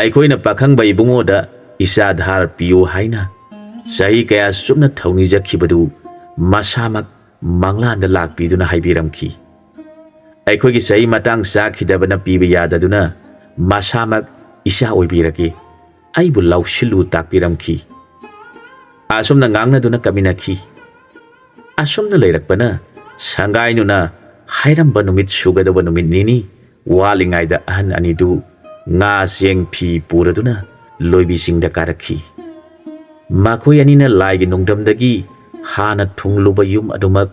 Speaker 1: ꯑꯩꯈꯣꯏꯅ ꯄꯥꯈꯪꯕ ꯏꯕꯨꯡꯉꯣꯗ ꯏꯆꯥ ꯙꯥꯔ ꯄꯤꯌꯨ ꯍꯥꯏꯅ ꯆꯍꯤ ꯀꯌꯥ ꯆꯨꯞꯅ ꯊꯧꯅꯤꯖꯈꯤꯕꯗꯨ ꯃꯁꯥꯃꯛ ꯃꯪꯂꯥꯟꯗ ꯂꯥꯛꯄꯤꯗꯨꯅ ꯍꯥꯏꯕꯤꯔꯝꯈꯤ꯫ ꯑꯩꯈꯣꯏꯒꯤ ꯆꯍꯤ ꯃꯇꯥꯡ ꯆꯥꯈꯤꯗꯕꯅ ꯄꯤꯕ ꯌꯥꯗꯗꯨꯅ ꯃꯁꯥꯃꯛ ꯏꯆꯥ ꯑꯣꯏꯕꯤꯔꯒꯦ ꯑꯩꯕꯨ ꯂꯧꯁꯤꯜꯂꯨ ꯇꯥꯛꯄꯤꯔꯝꯈꯤ꯫ ꯑꯁꯨꯝꯅ ꯉꯥꯡꯅꯗꯨꯅ ꯀꯞꯃꯤꯟꯅꯈꯤ꯫ ꯑꯁꯨꯝꯅ ꯂꯩꯔꯛꯄꯅ ꯁꯪꯒꯥꯏꯅꯨꯅ ꯍꯥꯏꯔꯝꯕ ꯅꯨꯃꯤꯠ ꯁꯨꯒꯗꯕ ꯅꯨꯃꯤꯠ ꯅꯤꯅꯤ ꯋꯥꯠꯂꯤꯉꯩꯗ ꯑꯍꯟ ꯑꯅꯤꯗꯨ ꯉꯥ ꯆꯦꯡ ꯐꯤ ꯄꯨꯔꯗꯨꯅ ꯂꯣꯏꯕꯤ ꯆꯤꯡꯗ ꯀꯥꯔꯛꯈꯤ꯫ ꯃꯈꯣꯏ ꯑꯅꯤꯅ ꯂꯥꯏꯒꯤ ꯅꯨꯡꯗꯝꯗꯒꯤ ꯍꯥꯟꯅ ꯊꯨꯡꯂꯨꯕ ꯌꯨꯝ ꯑꯗꯨꯃꯛ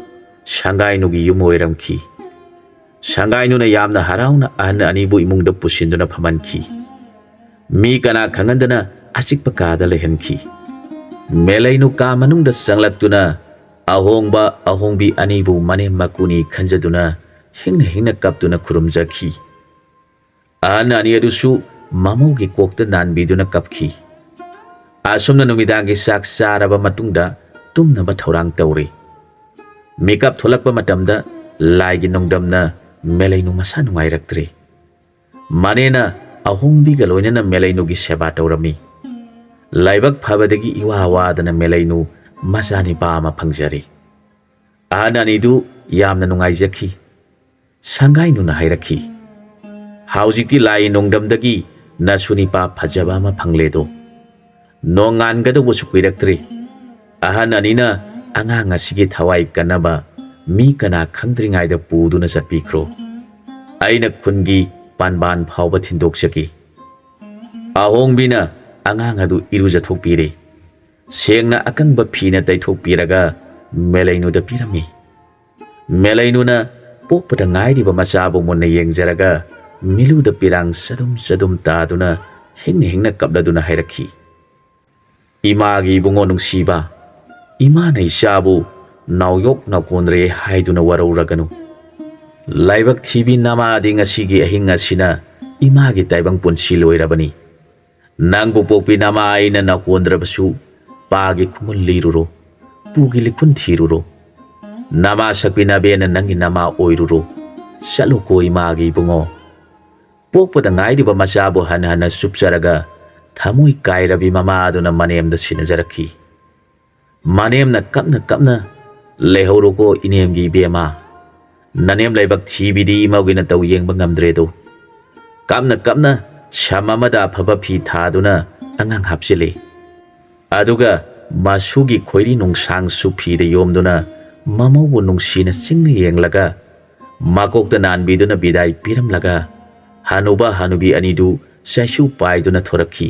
Speaker 1: ꯁꯪꯒꯥꯏꯅꯨꯒꯤ ꯌꯨꯝ ꯑꯣꯏꯔꯝꯈꯤ꯫ ꯁꯪꯒꯥꯏꯅꯨꯅ ꯌꯥꯝꯅ ꯍꯔꯥꯎꯅ ꯑꯍꯟ ꯑꯅꯤꯕꯨ ꯏꯃꯨꯡꯗ ꯄꯨꯁꯤꯟꯗꯨꯅ ꯐꯝꯍꯟꯈꯤ꯫ ꯃꯤ ꯀꯅꯥ ꯈꯪꯍꯟꯗꯅ ꯑꯆꯤꯛꯄ ꯀꯥꯗ ꯂꯩꯍꯟꯈꯤ꯫ ꯃꯦꯂꯩꯅꯨ ꯀꯥ ꯃꯅꯨꯡꯗ ꯆꯪꯂꯛꯇꯨꯅ ꯑꯍꯣꯡꯕ ꯑꯍꯣꯡꯕꯤ ꯑꯅꯤꯕꯨ ꯃꯅꯦꯝ ꯃꯀꯨꯅꯤ ꯈꯟꯖꯗꯨꯅ ꯍꯤꯡꯅ ꯍꯤꯡꯅ ꯀꯞꯇꯨꯅ ꯈꯨꯔꯨꯝꯖꯈꯤ꯫ ꯑꯍꯟ ꯑꯅꯤ ꯑꯗꯨꯁꯨ ꯃꯃꯧꯒꯤ ꯀꯣꯛꯇ ꯅꯥꯟꯕꯤꯗꯨꯅ ꯀꯞꯈꯤ꯫ ꯑꯁꯨꯝꯅ ꯅꯨꯃꯤꯗꯥꯡꯒꯤ ꯆꯥꯛ ꯆꯥꯔꯕ ꯃꯇꯨꯡꯗ ꯇꯨꯝꯅꯕ ꯊꯧꯔꯥꯡ ꯇꯧꯔꯦ꯫ ꯃꯤꯀꯞ ꯊꯣꯛꯂꯛꯄ ꯃꯇꯝꯗ ꯂꯥꯏꯒꯤ ꯅꯣꯡꯗꯝꯅ ꯃꯦꯂꯩꯅꯨ ꯃꯁꯥ ꯅꯨꯡꯉꯥꯏꯔꯛꯇ꯭ꯔꯦ꯫ ꯃꯅꯦꯅ ꯑꯍꯣꯡꯕꯤꯒ ꯂꯣꯏꯅꯅ ꯃꯦꯂꯩꯅꯨꯒꯤ ꯁꯦꯕꯥ ꯇꯧꯔꯝꯃꯤ꯫ ꯂꯥꯏꯕꯛ ꯐꯕꯗꯒꯤ ꯏꯋꯥ ꯋꯥꯗꯅ ꯃꯦꯂꯩꯅꯨ ꯃꯆꯥꯅꯤꯄꯥ ꯑꯃ ꯐꯪꯖꯔꯦ꯫ ꯑꯍꯟ ꯑꯅꯤꯗꯨ ꯌꯥꯝꯅ ꯅꯨꯡꯉꯥꯏꯖꯈꯤ꯫ ꯁꯪꯒꯥꯏꯅꯨꯅ ꯍꯥꯏꯔꯛꯈꯤ, ꯍꯧꯖꯤꯛꯇꯤ ꯂꯥꯏ ꯅꯣꯡꯗꯝꯗꯒꯤ ꯅꯁꯨꯅꯤꯄꯥ ꯐꯖꯕ ꯑꯃ ꯐꯪꯂꯦꯗꯣ꯫ ꯅꯣꯡꯉꯥꯟꯒꯗꯧꯕꯁꯨ ꯀꯨꯏꯔꯛꯇ꯭ꯔꯦ꯫ ꯑꯍꯟ ꯑꯅꯤꯅ ꯑꯉꯥꯡ ꯑꯁꯤꯒꯤ ꯊꯋꯥꯏ ꯀꯟꯅꯕ ꯃꯤ ꯀꯅꯥ ꯈꯪꯗ꯭ꯔꯤꯉꯩꯗ ꯄꯨꯗꯨꯅ ꯆꯠꯄꯤꯈ꯭ꯔꯣ꯫ ꯑꯩꯅ ꯈꯨꯟꯒꯤ ꯄꯥꯟꯕꯥꯟ ꯐꯥꯎꯕ ꯊꯤꯟꯗꯣꯛꯆꯒꯦ꯫ ꯑꯍꯣꯡꯕꯤꯅ ꯑꯉꯥꯡ ꯑꯗꯨ ꯏꯔꯨꯖꯊꯣꯛꯄꯤꯔꯦ꯫ ꯁꯦꯡꯅ ꯑꯀꯪꯕ ꯐꯤꯅ ꯇꯩꯊꯣꯛꯄꯤꯔꯒ ꯃꯦꯂꯩꯅꯨꯗ ꯄꯤꯔꯝꯃꯤ꯫ ꯃꯦꯂꯩꯅꯨꯅ ꯄꯣꯛꯄꯗ ꯉꯥꯏꯔꯤꯕ ꯃꯆꯥꯕꯨ ꯃꯨꯟꯅ ꯌꯦꯡꯖꯔꯒ ꯃꯤꯂꯨꯗ ꯄꯤꯔꯥꯡ ꯆꯗꯨꯝ ꯆꯗꯨꯝ ꯇꯥꯗꯨꯅ ꯍꯤꯡꯅ ꯍꯤꯡꯅ ꯀꯞꯂꯗꯨꯅ ꯍꯥꯏꯔꯛꯈꯤ, ꯏꯃꯥꯒꯤ ꯏꯕꯨꯡꯉꯣ ꯅꯨꯡꯁꯤꯕ, ꯏꯃꯥꯅ ꯏꯆꯥꯕꯨ ꯅꯥꯎꯌꯣꯛ ꯅꯥꯎꯀꯣꯟꯗ꯭ꯔꯦ ꯍꯥꯏꯗꯨꯅ ꯋꯥꯔꯧꯔꯒꯅꯨ꯫ ꯂꯥꯏꯕꯛ ꯊꯤꯕꯤ ꯅꯃꯥꯗꯤ ꯉꯁꯤꯒꯤ ꯑꯍꯤꯡ ꯑꯁꯤꯅ ꯏꯃꯥꯒꯤ ꯇꯥꯏꯕꯪ ꯄꯨꯟꯁꯤ ꯂꯣꯏꯔꯕꯅꯤ꯫ ꯅꯪꯕꯨ ꯄꯣꯛꯄꯤ ꯅꯃꯥ ꯑꯩꯅ ꯅꯥꯎꯀꯣꯟꯗ꯭ꯔꯕꯁꯨ ꯄꯥꯒꯤ ꯈꯨꯃꯨꯜ ꯂꯤꯔꯨꯔꯣ, ꯄꯨꯒꯤ ꯂꯤꯈꯨꯟ ꯊꯤꯔꯨꯔꯣ꯫ ꯅꯃꯥ ꯁꯛꯄꯤ ꯅꯕꯦꯅ ꯅꯪꯒꯤ ꯅꯃꯥ ꯑꯣꯏꯔꯨꯔꯣ꯫ ꯆꯠꯂꯨꯀꯣ ꯏꯃꯥꯒꯤ ꯏꯕꯨꯡꯉꯣ꯫ ꯄꯣꯛꯄꯗ ꯉꯥꯏꯔꯤꯕ ꯃꯆꯥꯕꯨ ꯍꯟꯅ ꯍꯟꯅ ꯆꯨꯞꯆꯔꯒ ꯊꯃꯣꯏ ꯀꯥꯏꯔꯕꯤ ꯃꯃꯥ ꯑꯗꯨꯅ ꯃꯅꯦꯝꯗ ꯁꯤꯟꯅꯖꯔꯛꯈꯤ꯫ ꯃꯅꯦꯝꯅ ꯀꯞꯅ ꯀꯞꯅ ꯂꯩꯍꯧꯔꯣꯀꯣ ꯏꯅꯦꯝꯒꯤ ꯏꯕꯦꯝꯃ, ꯅꯅꯦꯝ ꯂꯥꯏꯕꯛ ꯊꯤꯕꯤꯗꯤ ꯏꯃꯧꯒꯤ ꯅꯇꯧ ꯌꯦꯡꯕ ꯉꯝꯗ꯭ꯔꯦꯗꯣ꯫ ꯀꯞꯅ ꯀꯞꯅ ꯁꯝ ꯑꯃꯗ ꯑꯐꯕ ꯐꯤ ꯊꯥꯗꯨꯅ ꯑꯉꯥꯡ ꯍꯥꯞꯆꯤꯜꯂꯤ꯫ ꯑꯗꯨꯒ ꯃꯁꯨꯒꯤ ꯈꯣꯏꯔꯤ ꯅꯨꯡꯁꯥꯡꯁꯨ ꯐꯤꯗ ꯌꯣꯝꯗꯨꯅ ꯃꯃꯧꯕꯨ ꯅꯨꯡꯁꯤꯅ ꯆꯤꯡꯅ ꯌꯦꯡꯂꯒ ꯃꯀꯣꯛꯇ ꯅꯥꯟꯕꯤꯗꯨꯅ ꯕꯤꯗꯥꯏ ꯄꯤꯔꯝꯂꯒ ꯍꯅꯨꯕ ꯍꯅꯨꯕꯤ ꯑꯅꯤꯗꯨ ꯆꯩꯁꯨ ꯄꯥꯏꯗꯨꯅ ꯊꯣꯔꯛꯈꯤ꯫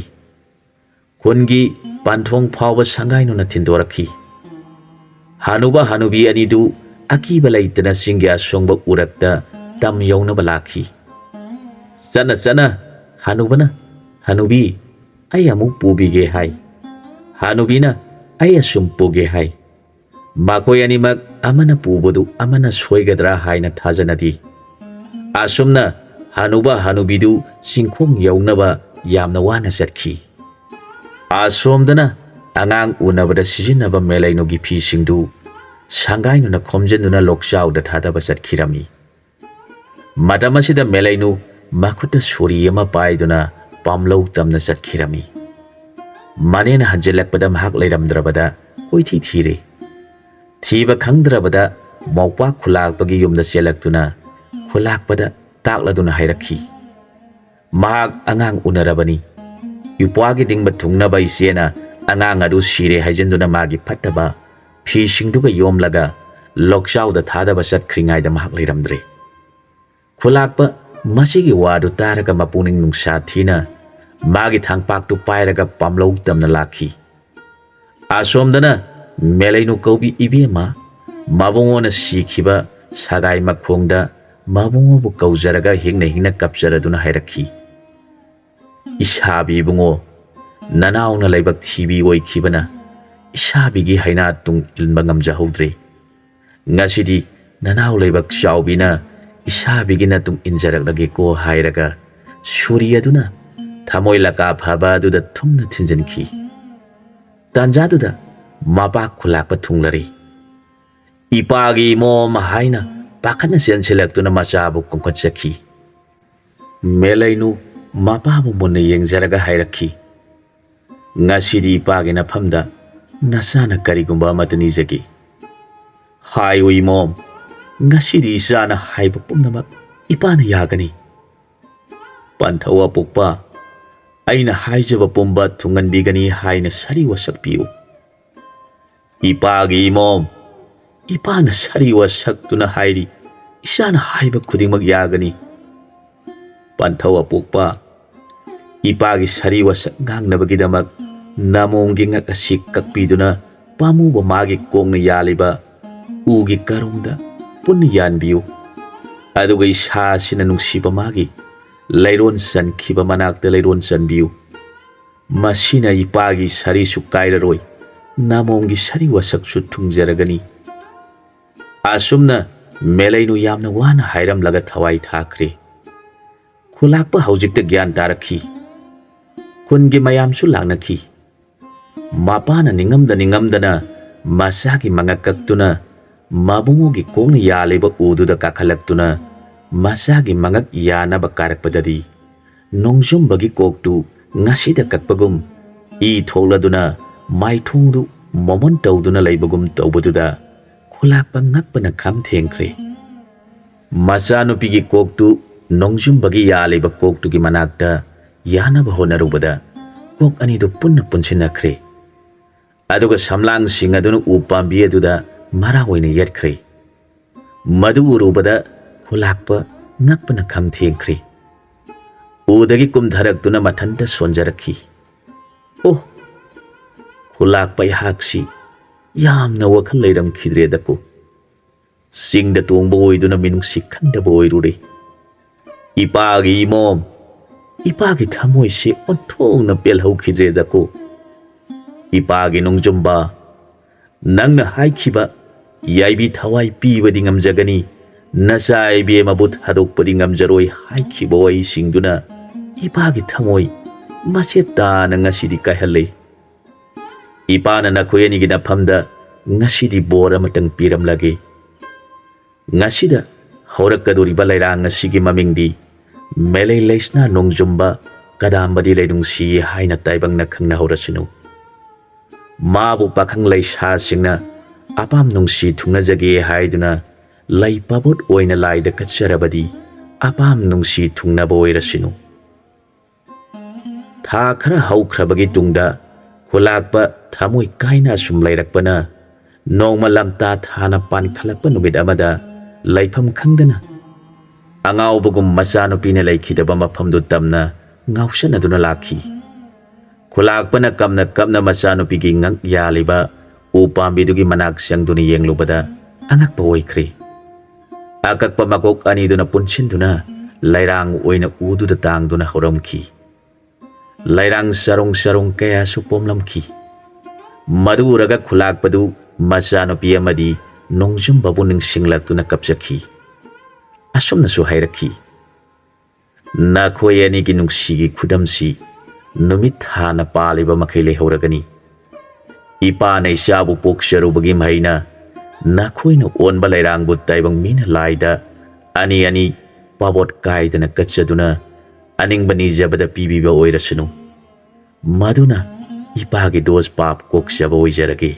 Speaker 1: ꯈꯨꯟꯒꯤ ꯄꯥꯟꯊꯣꯡ ꯐꯥꯎꯕ ꯁꯪꯒꯥꯏꯅꯨꯅ ꯊꯤꯟꯗꯣꯔꯛꯈꯤ꯫ ꯍꯅꯨꯕ ꯍꯅꯨꯕꯤ ꯑꯅꯤꯗꯨ ꯑꯀꯤꯕ ꯂꯩꯇꯅ ꯆꯤꯡꯒꯤ ꯑꯁꯣꯡꯕ ꯎꯔꯛꯇ ꯇꯝ ꯌꯧꯅꯕ ꯂꯥꯛꯈꯤ꯫ ꯆꯠꯅ ꯆꯠꯅ ꯍꯅꯨꯕꯅ, ꯍꯅꯨꯕꯤ ꯑꯩ ꯑꯃꯨꯛ ꯄꯨꯕꯤꯒꯦ ꯍꯥꯏ꯫ ꯍꯅꯨꯕꯤꯅ ꯑꯩ ꯑꯁꯨꯝ ꯄꯨꯒꯦ ꯍꯥꯏ꯫ ꯃꯈꯣꯏ ꯑꯅꯤꯃꯛ ꯑꯃꯅ ꯄꯨꯕꯗꯨ ꯑꯃꯅ ꯁꯣꯏꯒꯗ꯭ꯔꯥ ꯍꯥꯏꯅ ꯊꯥꯖꯅꯗꯦ꯫ ꯑꯁꯨꯝꯅ ꯍꯅꯨꯕ ꯍꯅꯨꯕꯤꯗꯨ ꯆꯤꯡꯈꯣꯡ ꯌꯧꯅꯕ ꯌꯥꯝꯅ ꯋꯥꯅ ꯆꯠꯈꯤ꯫ ꯑꯁꯣꯝꯗꯅ ꯑꯉꯥꯡ ꯎꯅꯕꯗ ꯁꯤꯖꯤꯟꯅꯕ ꯃꯦꯂꯩꯅꯨꯒꯤ ꯐꯤꯁꯤꯡꯗꯨ ꯁꯪꯒꯥꯏꯅꯨꯅ ꯈꯣꯝꯖꯤꯟꯗꯨꯅ ꯂꯣꯛꯆꯥꯎꯗ ꯊꯥꯗꯕ ꯆꯠꯈꯤꯔꯝꯃꯤ꯫ ꯃꯇꯝ ꯑꯁꯤꯗ ꯃꯦꯂꯩꯅꯨ ꯃꯈꯨꯠꯇ ꯁꯣꯔꯤ ꯑꯃ ꯄꯥꯏꯗꯨꯅ ꯄꯥꯝꯂꯧ ꯇꯝꯅ ꯆꯠꯈꯤꯔꯝꯃꯤ꯫ ꯃꯅꯦꯅ ꯍꯟꯖꯤꯜꯂꯛꯄꯗ ꯃꯍꯥꯛ ꯂꯩꯔꯝꯗ꯭ꯔꯕꯗ ꯀꯣꯏꯊꯤ ꯊꯤꯔꯦ꯫ ꯊꯤꯕ ꯈꯪꯗ꯭ꯔꯕꯗ ꯃꯧꯄꯥ ꯈꯨꯂꯥꯛꯄꯒꯤ ꯌꯨꯝꯗ ꯆꯦꯜꯂꯛꯇꯨꯅ ꯈꯨꯂꯥꯛꯄꯗ ꯇꯥꯛꯂꯗꯨꯅ ꯍꯥꯏꯔꯛꯈꯤ, ꯃꯍꯥꯛ ꯑꯉꯥꯡ ꯎꯅꯔꯕꯅꯤ꯫ ꯏꯄ꯭ꯋꯥꯒꯤ ꯅꯤꯡꯕ ꯊꯨꯡꯅꯕ ꯏꯆꯦꯅ ꯑꯉꯥꯡ ꯑꯗꯨ ꯁꯤꯔꯦ ꯍꯥꯏꯖꯤꯟꯗꯨꯅ ꯃꯥꯒꯤ ꯐꯠꯇꯕ ꯐꯤꯁꯤꯡꯗꯨꯒ ꯌꯣꯝꯂꯒ ꯂꯣꯛꯆꯥꯎꯗ ꯊꯥꯗꯕ ꯆꯠꯈ꯭ꯔꯤꯉꯩꯗ ꯃꯍꯥꯛ ꯂꯩꯔꯝꯗ꯭ꯔꯦ꯫ ꯈꯨꯂꯥꯛꯄ ꯃꯁꯤꯒꯤ ꯋꯥꯗꯨ ꯇꯥꯔꯒ ꯃꯄꯨꯅꯤꯡ ꯅꯨꯡꯁꯥ ꯊꯤꯅ ꯃꯥꯒꯤ ꯊꯥꯡꯄꯥꯛꯇꯨ ꯄꯥꯏꯔꯒ ꯄꯥꯝꯂꯧ ꯇꯝꯅ ꯂꯥꯛꯈꯤ꯫ ꯑꯁꯣꯝꯗꯅ ꯃꯦꯂꯩꯅꯨ ꯀꯧꯕꯤ ꯏꯕꯦꯝꯃ ꯃꯕꯨꯡꯉꯣꯅ ꯁꯤꯈꯤꯕ ꯁꯒꯥꯏ ꯃꯈꯣꯡꯗ ꯃꯕꯨꯡꯉꯣꯕꯨ ꯀꯧꯖꯔꯒ ꯍꯤꯡꯅ ꯍꯤꯡꯅ ꯀꯞꯆꯔꯗꯨꯅ ꯍꯥꯏꯔꯛꯈꯤ, ꯏꯁꯥꯕꯤ ꯏꯕꯨꯡꯉꯣ, ꯅꯅꯥꯎꯅ ꯂꯥꯏꯕꯛ ꯊꯤꯕꯤ ꯑꯣꯏꯈꯤꯕꯅ ꯏꯁꯥꯕꯤꯒꯤ ꯍꯩꯅꯥ ꯇꯨꯡ ꯏꯟꯕ ꯉꯝꯖꯍꯧꯗ꯭ꯔꯦ꯫ ꯉꯁꯤꯗꯤ ꯅꯅꯥꯎ ꯂꯥꯏꯕꯛ ꯆꯥꯎꯕꯤꯅ ꯏꯁꯥꯕꯤꯒꯤ ꯅꯇꯨꯡ ꯏꯟꯖꯔꯛꯂꯒꯦꯀꯣ ꯍꯥꯏꯔꯒ ꯁꯨꯔꯤ ꯑꯗꯨꯅ ꯊꯃꯣꯏ ꯂꯀꯥ ꯐꯕ ꯑꯗꯨꯗ ꯊꯨꯝꯅ ꯊꯤꯟꯖꯤꯟꯈꯤ꯫ ꯇꯥꯟꯖꯥꯗꯨꯗ ꯃꯄꯥ ꯈꯨꯂꯥꯛꯄ ꯊꯨꯡꯂꯔꯦ꯫ ꯏꯄꯥꯒꯤ ꯏꯃꯣꯝ ꯍꯥꯏꯅ ꯄꯥꯈꯠꯅ ꯆꯦꯟꯁꯤꯜꯂꯛꯇꯨꯅ ꯃꯆꯥꯕꯨ ꯀꯨꯝꯈꯠꯆꯈꯤ꯫ ꯃꯦꯂꯩꯅꯨ ꯃꯄꯥꯕꯨ ꯃꯨꯟꯅ ꯌꯦꯡꯖꯔꯒ ꯍꯥꯏꯔꯛꯈꯤ, ꯉꯁꯤꯗꯤ ꯏꯄꯥꯒꯤ ꯅꯐꯝꯗ ꯅꯆꯥꯅ ꯀꯔꯤꯒꯨꯝꯕ ꯑꯃꯠꯇ ꯅꯤꯖꯒꯦ꯫ ꯍꯥꯏꯌꯨ ꯏꯃꯣꯝ, ꯉꯁꯤꯗꯤ ꯏꯆꯥꯅ ꯍꯥꯏꯕ ꯄꯨꯝꯅꯃꯛ ꯏꯄꯥꯅ ꯌꯥꯒꯅꯤ꯫ ꯄꯟꯊꯧ ꯑꯄꯣꯛꯄ, ꯑꯩꯅ ꯍꯥꯏꯖꯕ ꯄꯨꯝꯕ ꯊꯨꯡꯍꯟꯕꯤꯒꯅꯤ ꯍꯥꯏꯅ ꯁꯔꯤ ꯋꯥꯁꯛꯄꯤꯌꯨ꯫ ꯏꯄꯥꯒꯤ ꯏꯃꯣꯝ, ꯏꯄꯥꯅ ꯁꯔꯤ ꯋꯥꯁꯛꯇꯨꯅ ꯍꯥꯏꯔꯤ, ꯏꯆꯥꯅ ꯍꯥꯏꯕ ꯈꯨꯗꯤꯡꯃꯛ ꯌꯥꯒꯅꯤ꯫ ꯄꯟꯊꯧ ꯑꯄꯣꯛꯄ, ꯏꯄꯥꯒꯤ ꯁꯔꯤ ꯋꯥꯁꯛ ꯉꯥꯡꯅꯕꯒꯤꯗꯃꯛ ꯅꯃꯣꯝꯒꯤ ꯉꯛ ꯑꯁꯤ ꯀꯛꯄꯤꯗꯨꯅ ꯄꯥꯝꯃꯨꯕ ꯃꯥꯒꯤ ꯀꯣꯛꯅ ꯌꯥꯜꯂꯤꯕ ꯎꯒꯤ ꯀꯔꯣꯡꯗ ꯄꯨꯟꯅ ꯌꯥꯟꯕꯤꯌꯨ꯫ ꯑꯗꯨꯒ ꯏꯁꯥ ꯑꯁꯤꯅ ꯅꯨꯡꯁꯤꯕ ꯃꯥꯒꯤ ꯂꯩꯔꯣꯟ ꯆꯟꯈꯤꯕ ꯃꯅꯥꯛꯇ ꯂꯩꯔꯣꯟ ꯆꯟꯕꯤꯌꯨ꯫ ꯃꯁꯤꯅ ꯏꯄꯥꯒꯤ ꯁꯔꯤꯁꯨ ꯀꯥꯏꯔꯔꯣꯏ, ꯅꯃꯣꯝꯒꯤ ꯁꯔꯤ ꯋꯥꯁꯛꯁꯨ ꯊꯨꯡꯖꯔꯒꯅꯤ꯫ ꯑꯁꯨꯝꯅ ꯃꯦꯂꯩꯅꯨ ꯌꯥꯝꯅ ꯋꯥꯅ ꯍꯥꯏꯔꯝꯂꯒ ꯊꯋꯥꯏ ꯊꯥꯈ꯭ꯔꯦ꯫ ꯈꯨꯂꯥꯛꯄ ꯍꯧꯖꯤꯛꯇ ꯒ꯭ꯌꯥꯟ ꯇꯥꯔꯛꯈꯤ꯫ ꯈꯨꯟꯒꯤ ꯃꯌꯥꯝꯁꯨ ꯂꯥꯛꯅꯈꯤ꯫ ꯃꯄꯥꯅ ꯅꯤꯡꯉꯝꯗꯅ ꯃꯆꯥꯒꯤ ꯃꯉꯛ ꯀꯛꯇꯨꯅ ꯃꯕꯨꯡꯉꯣꯒꯤ ꯀꯣꯛꯅ ꯌꯥꯜꯂꯤꯕ ꯎꯗꯨꯗ ꯀꯥꯈꯠꯂꯛꯇꯨꯅ ꯃꯆꯥꯒꯤ ꯃꯉꯛ ꯌꯥꯅꯕ ꯀꯥꯔꯛꯄꯗꯗꯤ ꯅꯣꯡꯖꯨꯝꯕꯒꯤ ꯀꯣꯛꯇꯨ ꯉꯁꯤꯗ ꯀꯛꯄꯒꯨꯝ ꯏ ꯊꯣꯛꯂꯗꯨꯅ ꯃꯥꯏꯊꯣꯡꯗꯨ ꯃꯣꯃꯣꯟ ꯇꯧꯗꯨꯅ ꯂꯩꯕꯒꯨꯝ ꯇꯧꯕꯗꯨꯗ ꯈꯨꯂꯥꯛꯄ ꯉꯛꯄꯅ ꯈꯝ ꯊꯦꯡꯈ꯭ꯔꯦ꯫ ꯃꯆꯥꯅꯨꯄꯤꯒꯤ ꯀꯣꯛꯇꯨ ꯅꯣꯡꯖꯨꯝꯕꯒꯤ ꯌꯥꯜꯂꯤꯕ ꯀꯣꯛꯇꯨꯒꯤ ꯃꯅꯥꯛꯇ ꯌꯥꯅꯕ ꯍꯣꯠꯅꯔꯨꯕꯗ ꯀꯣꯛ ꯑꯅꯤꯗꯨ ꯄꯨꯟꯅ ꯄꯨꯟꯁꯤꯟꯅꯈ꯭ꯔꯦ꯫ ꯑꯗꯨꯒ ꯁꯝꯂꯥꯡꯁꯤꯡ ꯑꯗꯨꯅ ꯎ ꯄꯥꯝꯕꯤ ꯑꯗꯨꯗ ꯃꯔꯥ ꯑꯣꯏꯅ ꯌꯦꯠꯈ꯭ꯔꯦ꯫ ꯃꯗꯨ ꯎꯔꯨꯕꯗ ꯈꯨꯂꯥꯛꯄ ꯉꯛꯄꯅ ꯈꯝ ꯊꯦꯡꯈ꯭ꯔꯦ꯫ ꯎꯗꯒꯤ ꯀꯨꯝꯊꯔꯛꯇꯨꯅ ꯃꯊꯟꯇ ꯁꯣꯟꯖꯔꯛꯈꯤ꯫ ꯑꯣ, ꯈꯨꯂꯥꯛꯄ ꯑꯩꯍꯥꯛꯁꯤ ꯌꯥꯝꯅ ꯋꯥꯈꯜ ꯂꯩꯔꯝꯈꯤꯗ꯭ꯔꯦꯗꯀꯣ꯫ ꯆꯤꯡꯗ ꯇꯣꯡꯕ ꯑꯣꯏꯗꯨꯅ ꯃꯤꯅꯨꯡꯁꯤ ꯈꯟꯗꯕ ꯑꯣꯏꯔꯨꯔꯦ꯫ ꯏꯄꯥꯒꯤ ꯏꯃꯣꯝ, ꯏꯄꯥꯒꯤ ꯊꯃꯣꯏꯁꯤ ꯑꯣꯟꯊꯣꯛꯅ ꯄꯦꯜꯍꯧꯈꯤꯗ꯭ꯔꯦꯗꯀꯣ꯫ ꯏꯄꯥꯒꯤ ꯅꯣꯡꯖꯨꯝꯕ, ꯅꯪꯅ ꯍꯥꯏꯈꯤꯕ ꯌꯥꯏꯕꯤ ꯊꯋꯥꯏ ꯄꯤꯕꯗꯤ ꯉꯝꯖꯒꯅꯤ, ꯅꯆꯥ ꯏꯕꯦꯝꯃꯕꯨ ꯊꯥꯗꯣꯛꯄꯗꯤ ꯉꯝꯖꯔꯣꯏ ꯍꯥꯏꯈꯤꯕ ꯋꯥꯍꯩꯁꯤꯡꯗꯨꯅ ꯏꯄꯥꯒꯤ ꯊꯃꯣꯏ ꯃꯆꯦꯠ ꯇꯥꯅ ꯉꯁꯤꯗꯤ ꯀꯥꯏꯍꯜꯂꯦ꯫ ꯏꯄꯥꯅ ꯅꯈꯣꯏ ꯑꯅꯤꯒꯤ ꯅꯐꯝꯗ ꯉꯁꯤꯗꯤ ꯕꯣꯔ ꯑꯃꯇꯪ ꯄꯤꯔꯝꯂꯒꯦ꯫ ꯉꯁꯤꯗ ꯍꯧꯔꯛꯀꯗꯣꯔꯤꯕ ꯂꯩꯔꯥꯡ ꯑꯁꯤꯒꯤ ꯃꯃꯤꯡꯗꯤ ꯃꯦꯂꯩ ꯂꯩꯁꯅꯥ ꯅꯣꯡꯖꯨꯝꯕ ꯀꯗꯥꯝꯕꯗꯤ ꯂꯩꯅꯨꯡꯁꯤ ꯍꯥꯏꯅ ꯇꯥꯏꯕꯪꯅ ꯈꯪꯅꯍꯧꯔꯁꯅꯨ꯫ ꯃꯥꯕꯨ ꯄꯥꯈꯪ ꯂꯩꯁꯥꯁꯤꯡꯅ ꯑꯄꯥꯝ ꯅꯨꯡꯁꯤ ꯊꯨꯡꯅꯖꯒꯦ ꯍꯥꯏꯗꯨꯅ ꯂꯩ ꯄꯥꯕꯣꯠ ꯑꯣꯏꯅ ꯂꯥꯏꯗ ꯀꯠꯆꯔꯕꯗꯤ ꯑꯄꯥꯝ ꯅꯨꯡꯁꯤ ꯊꯨꯡꯅꯕ ꯑꯣꯏꯔꯁꯅꯨ꯫ ꯊꯥ ꯈꯔ ꯍꯧꯈ꯭ꯔꯕꯒꯤ ꯇꯨꯡꯗ ꯈꯨꯂꯥꯛꯄ ꯊꯃꯣꯏ ꯀꯥꯏꯅ ꯑꯁꯨꯝ ꯂꯩꯔꯛꯄꯅ ꯅꯣꯡꯃ ꯂꯝꯇꯥ ꯊꯥꯅ ꯄꯥꯟꯈꯠꯂꯛꯄ ꯅꯨꯃꯤꯠ ꯑꯃꯗ ꯂꯩꯐꯝ ꯈꯪꯗꯅ ꯑꯉꯥꯎꯕꯒꯨꯝ ꯃꯆꯥꯅꯨꯄꯤꯅ ꯂꯩꯈꯤꯗꯕ ꯃꯐꯝꯗꯨ ꯇꯝꯅ ꯉꯥꯎꯁꯟꯅꯗꯨꯅ ꯂꯥꯛꯈꯤ꯫ ꯈꯨꯂꯥꯛꯄꯅ ꯀꯞꯅ ꯀꯞꯅ ꯃꯆꯥꯅꯨꯄꯤꯒꯤ ꯉꯛ ꯌꯥꯜꯂꯤꯕ ꯎ ꯄꯥꯝꯕꯤꯗꯨꯒꯤ ꯃꯅꯥꯛ ꯆꯪꯗꯨꯅ ꯌꯦꯡꯂꯨꯕꯗ ꯑꯉꯛꯄ ꯑꯣꯏꯈ꯭ꯔꯦ꯫ ꯑꯀꯛꯄ ꯃꯀꯣꯛ ꯑꯅꯤꯗꯨꯅ ꯄꯨꯟꯁꯤꯟꯗꯨꯅ ꯂꯩꯔꯥꯡ ꯑꯣꯏꯅ ꯎꯗꯨꯗ ꯇꯥꯡꯗꯨꯅ ꯍꯧꯔꯝꯈꯤ꯫ ꯂꯩꯔꯥꯡ ꯆꯔꯣꯡ ꯆꯔꯣꯡ ꯀꯌꯥꯁꯨ ꯄꯣꯝꯂꯝꯈꯤ꯫ ꯃꯗꯨ ꯎꯔꯒ ꯈꯨꯂꯥꯛꯄꯗꯨ ꯃꯆꯥꯅꯨꯄꯤ ꯑꯃꯗꯤ ꯅꯣꯡꯖꯨꯝꯕꯕꯨ ꯅꯤꯡꯁꯤꯡꯂꯛꯇꯨꯅ ꯀꯞꯆꯈꯤ꯫ ꯑꯁꯨꯝꯅꯁꯨ ꯍꯥꯏꯔꯛꯈꯤ, ꯅꯈꯣꯏ ꯑꯅꯤꯒꯤ ꯅꯨꯡꯁꯤꯒꯤ ꯈꯨꯗꯝꯁꯤ ꯅꯨꯃꯤꯠ ꯊꯥꯅ ꯄꯥꯜꯂꯤꯕ ꯃꯈꯩ ꯂꯩꯍꯧꯔꯒꯅꯤ꯫ ꯏꯄꯥꯅ ꯏꯆꯥꯕꯨ ꯄꯣꯛꯆꯔꯨꯕꯒꯤ ꯃꯍꯩꯅ ꯅꯈꯣꯏꯅ ꯑꯣꯟꯕ ꯂꯩꯔꯥꯡꯕꯨ ꯇꯥꯏꯕꯪ ꯃꯤꯅ ꯂꯥꯏꯗ ꯑꯅꯤ ꯑꯅꯤ ꯄꯥꯕꯣꯠ ꯀꯥꯏꯗꯅ ꯀꯠꯆꯗꯨꯅ ꯑꯅꯤꯡꯕ ꯅꯤꯖꯕꯗ ꯄꯤꯕꯤꯕ ꯑꯣꯏꯔꯁꯅꯨ꯫ ꯃꯗꯨꯅ ꯏꯄꯥꯒꯤ ꯗꯣꯁ ꯄꯥꯞ ꯀꯣꯛꯆꯕ ꯑꯣꯏꯖꯔꯒꯦ꯫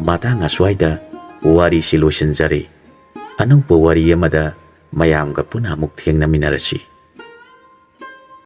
Speaker 1: ꯃꯇꯥꯡ ꯑꯁ꯭ꯋꯥꯏꯗ ꯋꯥꯔꯤꯁꯤ ꯂꯣꯏꯁꯤꯟꯖꯔꯦ꯫ ꯑꯅꯧꯕ ꯋꯥꯔꯤ ꯑꯃꯗ ꯃꯌꯥꯝꯒ ꯄꯨꯟꯅ ꯑꯃꯨꯛ ꯊꯦꯡꯅꯃꯤꯟꯅꯔꯁꯤ꯫